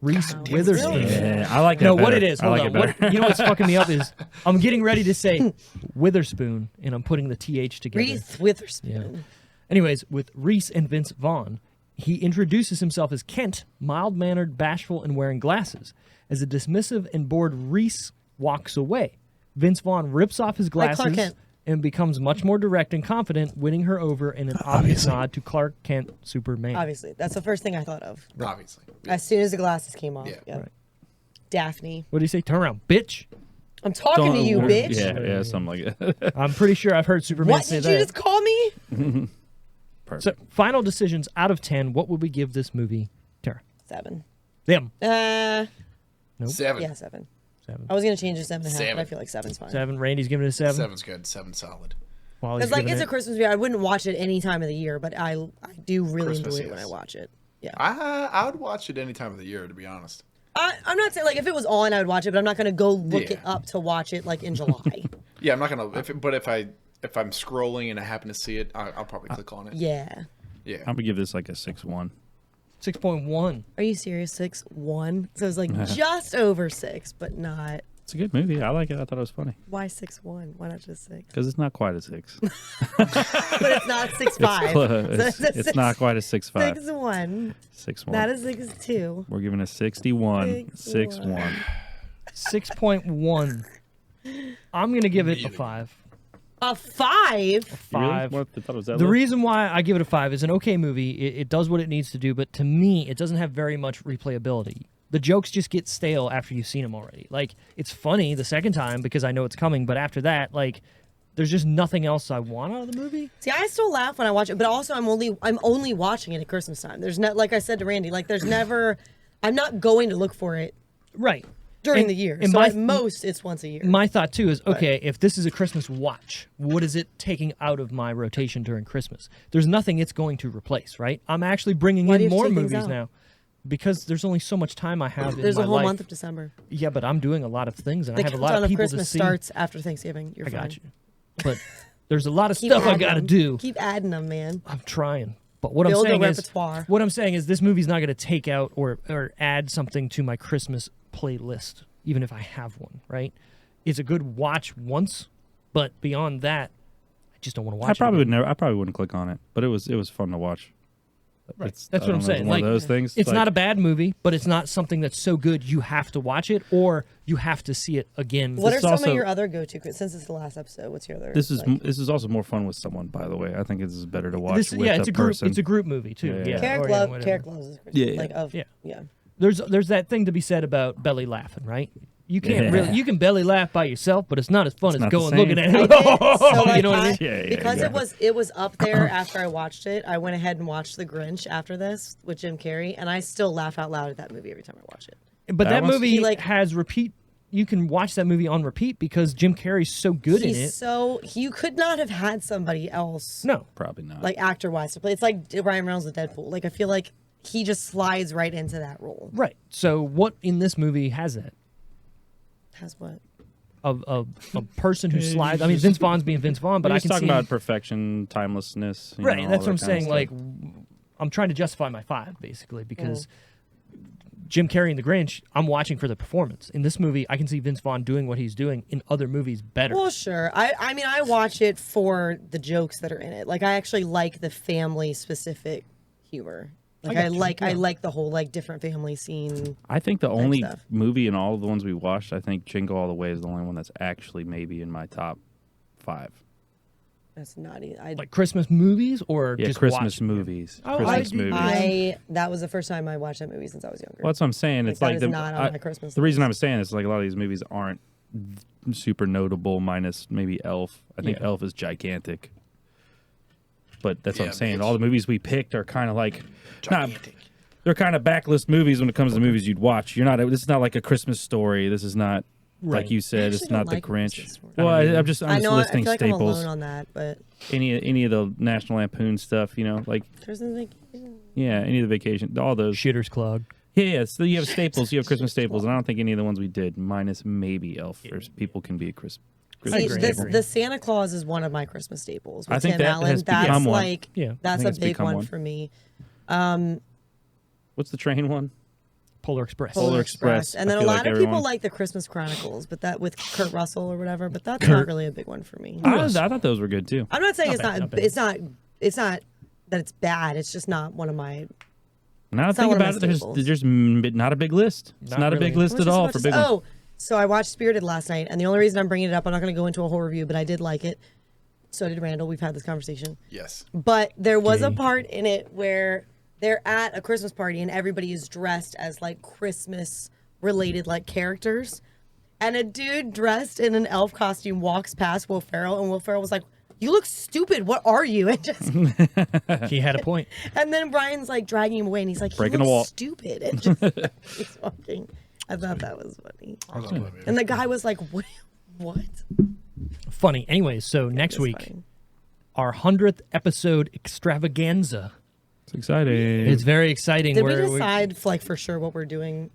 Witherspoon. Yeah, I like that. No, better. what it is. I Hold like on. it better. You know what's fucking me up is I'm getting ready to say Witherspoon, and I'm putting the TH together. Reese Witherspoon. Yeah. Anyways, with Reese and Vince Vaughn, he introduces himself as Kent, mild-mannered, bashful, and wearing glasses. As a dismissive and bored Reese walks away, Vince Vaughn rips off his Like Clark glasses Kent. and becomes much more direct and confident, winning her over in an obvious nod to Clark Kent Superman. Obviously, that's the first thing I thought of. Obviously. As soon as the glasses came off. Yeah. Right. Daphne. What do you say? Turn around, bitch. I'm talking to you, bitch. Yeah, something like that. I'm pretty sure I've heard Superman What say did you that. just call me? Perfect. So, final decisions out of 10. What would we give this movie, Tara? 7. Them. Nope. 7. Yeah, 7. 7. I was gonna change it to 7.5, but I 7. feel like 7's fine. 7. Randy's giving it a 7. 7's good. 7's solid. Wally's It's like giving it's a it- Christmas movie. I wouldn't watch it any time of the year, but I do really Christmas, enjoy it when I yes. watch it. Yeah. I would watch it any time of the year, to be honest. I'm not saying like if it was on, I would watch it, but I'm not gonna go look it Yeah. up to watch it like in July. Yeah, I'm not gonna. If I'm scrolling and I happen to see it, I'll probably click on it. Yeah. Yeah. I'm gonna give this like a 6-1. 6.1. Are you serious? 6.1? So it's like just over 6, but not. It's a good movie. I like it. I thought it was funny Why 6.1? Why not just 6? because it's not quite a 6. But it's not 6.5. Close. So It's not quite a 6.5. 6.1. 6-1. Not a 6.2. We're giving a 61. 6-1. 6-1. 6.1. I'm going to give it a 5. A 5? 5. Really? What? I thought it was that The low? reason why I give it a 5 is an okay movie. It does what it needs to do, but to me, it doesn't have very much replayability. The jokes just get stale after you've seen them already. Like, it's funny the second time because I know it's coming, but after that, like, there's just nothing else I want out of the movie. See, I still laugh when I watch it, but also I'm only watching it at Christmas time. There's not, like I said to Randy, like there's never, I'm not going to look for it Right. during And- the year. and So my- at most, it's once a year. My thought too is, okay, if this is a Christmas watch, what is it taking out of my rotation during Christmas? There's nothing it's going to replace, right? I'm actually bringing Why do in you have to more take things movies out? now because there's only so much time I have There's in my a whole life. month of December. Yeah, but I'm doing a lot of things, and The I have a lot countdown of of people Christmas to see. starts after Thanksgiving. You're I fine. got you, but there's a lot of Keep stuff I adding got to them. do. Keep adding them, man. I'm trying, but what Build a I'm saying repertoire. is, what I'm saying is, this movie's not going to take out or add something to my Christmas playlist, even if I have one. Right? It's a good watch once, but beyond that, I just don't want to watch. I probably it would never. I probably wouldn't click on it, but it was fun to watch. Right. It's, That's I what I'm don't know, it's saying. One Like, of those things. It's like, not a bad movie, but it's not something that's so good you have to watch it or you have to see it again. What are This some also- of your other go-to? Since it's the last episode, what's your other? This is like, this is also more fun with someone. By the way, I think this is better to watch This, with yeah, it's a a group. person. It's a group movie too. Yeah, Yeah, yeah. Carrick or, yeah, Love. whatever. Carrick Loves is Yeah, yeah. like of Yeah. yeah. There's that thing to be said about belly laughing, right? You can't Yeah. really you can belly laugh by yourself, but it's not as fun as not the going same. looking at I it. did. So like You know what I mean? Yeah, yeah, because exactly. it was up there after I watched it. I went ahead and watched The Grinch after this with Jim Carrey, and I still laugh out loud at that movie every time I watch it. But That that one's- movie He, like- has repeat. You can watch that movie on repeat because Jim Carrey's so good in it. You could not have had somebody else No, Probably not. like actor wise to play. It's like Ryan Reynolds with Deadpool. Like I feel like he just slides right into that role. right. So what in this movie has that? Has what? A person who slides. I mean, Vince Vaughn's being Vince Vaughn, but We're I just can talking see. about perfection, timelessness. you Right, know, that's all what I'm that kind saying. of Like, stuff. I'm trying to justify my 5 basically because Jim Carrey in The Grinch, I'm watching for the performance. In this movie, I can see Vince Vaughn doing what he's doing in other movies better. Well, sure. I mean, I watch it for the jokes that are in it. Like, I actually like the family specific humor. Like, I like the whole like different family scene. I think the only stuff. movie in all of the ones we watched, I think Jingle All the Way is the only one that's actually maybe in my top 5. That's not. Like Christmas movies or Yeah, just Christmas watching them? movies. Oh, Christmas I do- movies. That was the first time I watched that movie since I was younger. Well, that's what I'm saying. It's that like is the, not on my Christmas the reason list. I'm saying is like a lot of these movies aren't super notable, minus maybe Elf. I think Yeah. Elf is gigantic. But that's what Yeah, I'm saying. bitch. All the movies we picked are kind of like not. Gigantic. They're kind of backlist movies when it comes to movies you'd watch. You're not. This is not like A Christmas Story. This is not. Like you said, I it's actually not don't the like Grinch. Christmas story. Well, I'm just I know. I listing feel like I'm staples. alone on that, but Any of the National Lampoon stuff, you know, like Christmas Vacation. yeah, any of the vacation, all those. Shitter's Clog. Yeah. So you have staples, you have Christmas staples, and I don't think any of the ones we did, minus maybe Elf, or people can be a Christmas. See, agree. the Santa Claus is one of my Christmas staples. With I think Tim that Allen. has That's become one. like Yeah. that's think a it's big become one one. for me. What's the train one? Polar Express. Polar Express. And then I a feel lot like of people everyone- like the Christmas Chronicles, but that with Kurt Russell or whatever. But that's not really a big one for me. I thought those were good too. I'm not saying Not bad. it's not that it's bad. It's just not one of my. Now I It's not think one of my about it, there's staples. not a big list. It's Not not a really. big list Which at is all much for as- big ones. Oh, so I watched Spirited last night, and the only reason I'm bringing it up, I'm not going to go into a whole review, but I did like it. So did Randall. We've had this conversation. Yes. But there was a part in it where they're at a Christmas party and everybody is dressed as like Christmas related like characters. And a dude dressed in an elf costume walks past Will Ferrell, and Will Ferrell was like, "You look stupid. What are you?" And just He had a point. and then Brian's like dragging him away, and he's like, Breaking "You a look wall. stupid." And just he's walking. I thought that was funny. I love that movie. And the guy was like, "What? What?" Funny. Anyways, so next It's week, funny. our 100th episode extravaganza. It's exciting. It's very exciting. Did we We're- decide like for sure what we're doing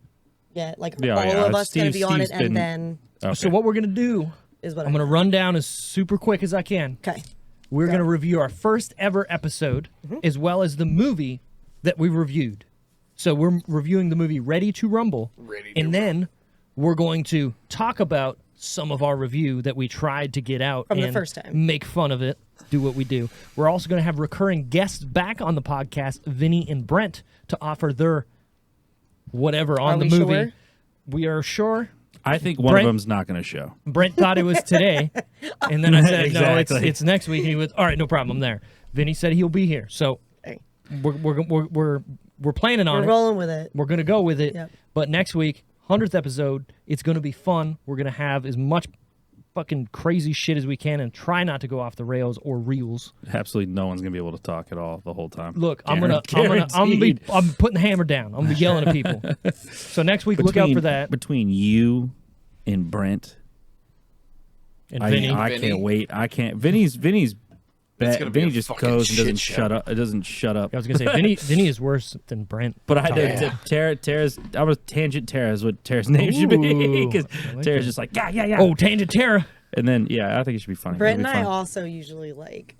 yet? Like Yeah, all yeah. of us gonna be on it, Steve's been- and then Okay. So what we're gonna do? is what I'm gonna run down as super quick as I can. Okay. We're going to review our first ever episode, as well as the movie that we reviewed. So we're reviewing the movie Ready to Rumble. And then we're going to talk about some of our review that we tried to get out From the and first time. make fun of it, do what we do. We're also going to have recurring guests back on the podcast, Vinny and Brent, to offer their whatever on the we movie. sure? We are sure. I think one Brent- of them's not going to show. Brent thought it was today, and then I said, "No, Exactly. it's next week." And he was, "All right, no problem there." Vinny said he'll be here, so Okay. we're planning on We're it. rolling with it. We're gonna go with it. Yep. But next week, 100th episode, it's gonna be fun. We're gonna have as much fucking crazy shit as we can, and try not to go off the rails or reels. Absolutely no one's going to be able to talk at all the whole time. Look, I'm Guaranteed. putting the hammer down. I'm gonna be yelling at people. So next week, look out for that. Between you and Brent, And Vinny, I Vinny. can't wait. I can't. Vinny's It's gonna be Vinny a just fucking goes and doesn't shit shut show. up. It doesn't shut up. I was gonna say Vinny is worse than Brent. But I talking. did. Tara's. I was tangent Tara is what Tara's name should be, Ooh, because I like Tara's that. just like yeah. Oh, Tangent Terra. And then I think it should be funny. Brent and It'll be I fun. also usually like,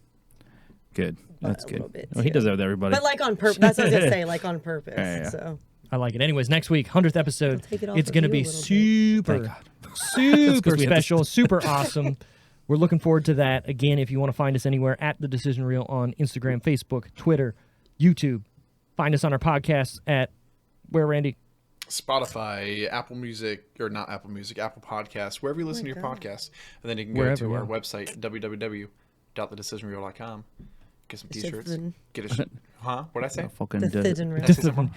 Good. That's a good. little bit, Well, he too. does that with everybody. but like on purpose. That's what I was gonna say, like on purpose. Yeah. So I like it. Anyways, next week, 100th episode. take it off It's of going to you be a little bit. super, Thank super we have to- special, super awesome. We're looking forward to that. Again, if you want to find us anywhere, at The Decision Reel on Instagram, Facebook, Twitter, YouTube. Find us on our podcasts at where, Randy? Spotify, Apple Music, or not Apple Music, Apple Podcasts, wherever you listen to your podcast. And then you can go Wherever, to our yeah. website, www.thedecisionreel.com. Get some t-shirts. Decision. Get a huh? What'd I say? Fucking Decision Reel.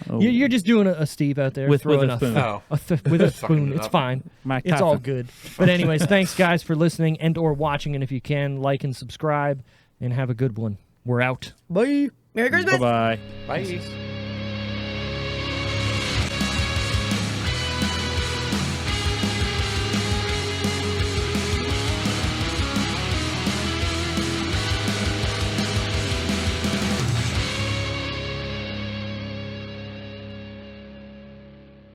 Oh. You're just doing a Steve out there. With throwing a spoon. Oh. with a Fucking spoon. it It's up. fine. Mike It's all Tyson. good. But anyways, thanks, guys, for listening and or watching. And if you can, like and subscribe. And have a good one. We're out. Bye. Merry Christmas. Bye bye. Bye.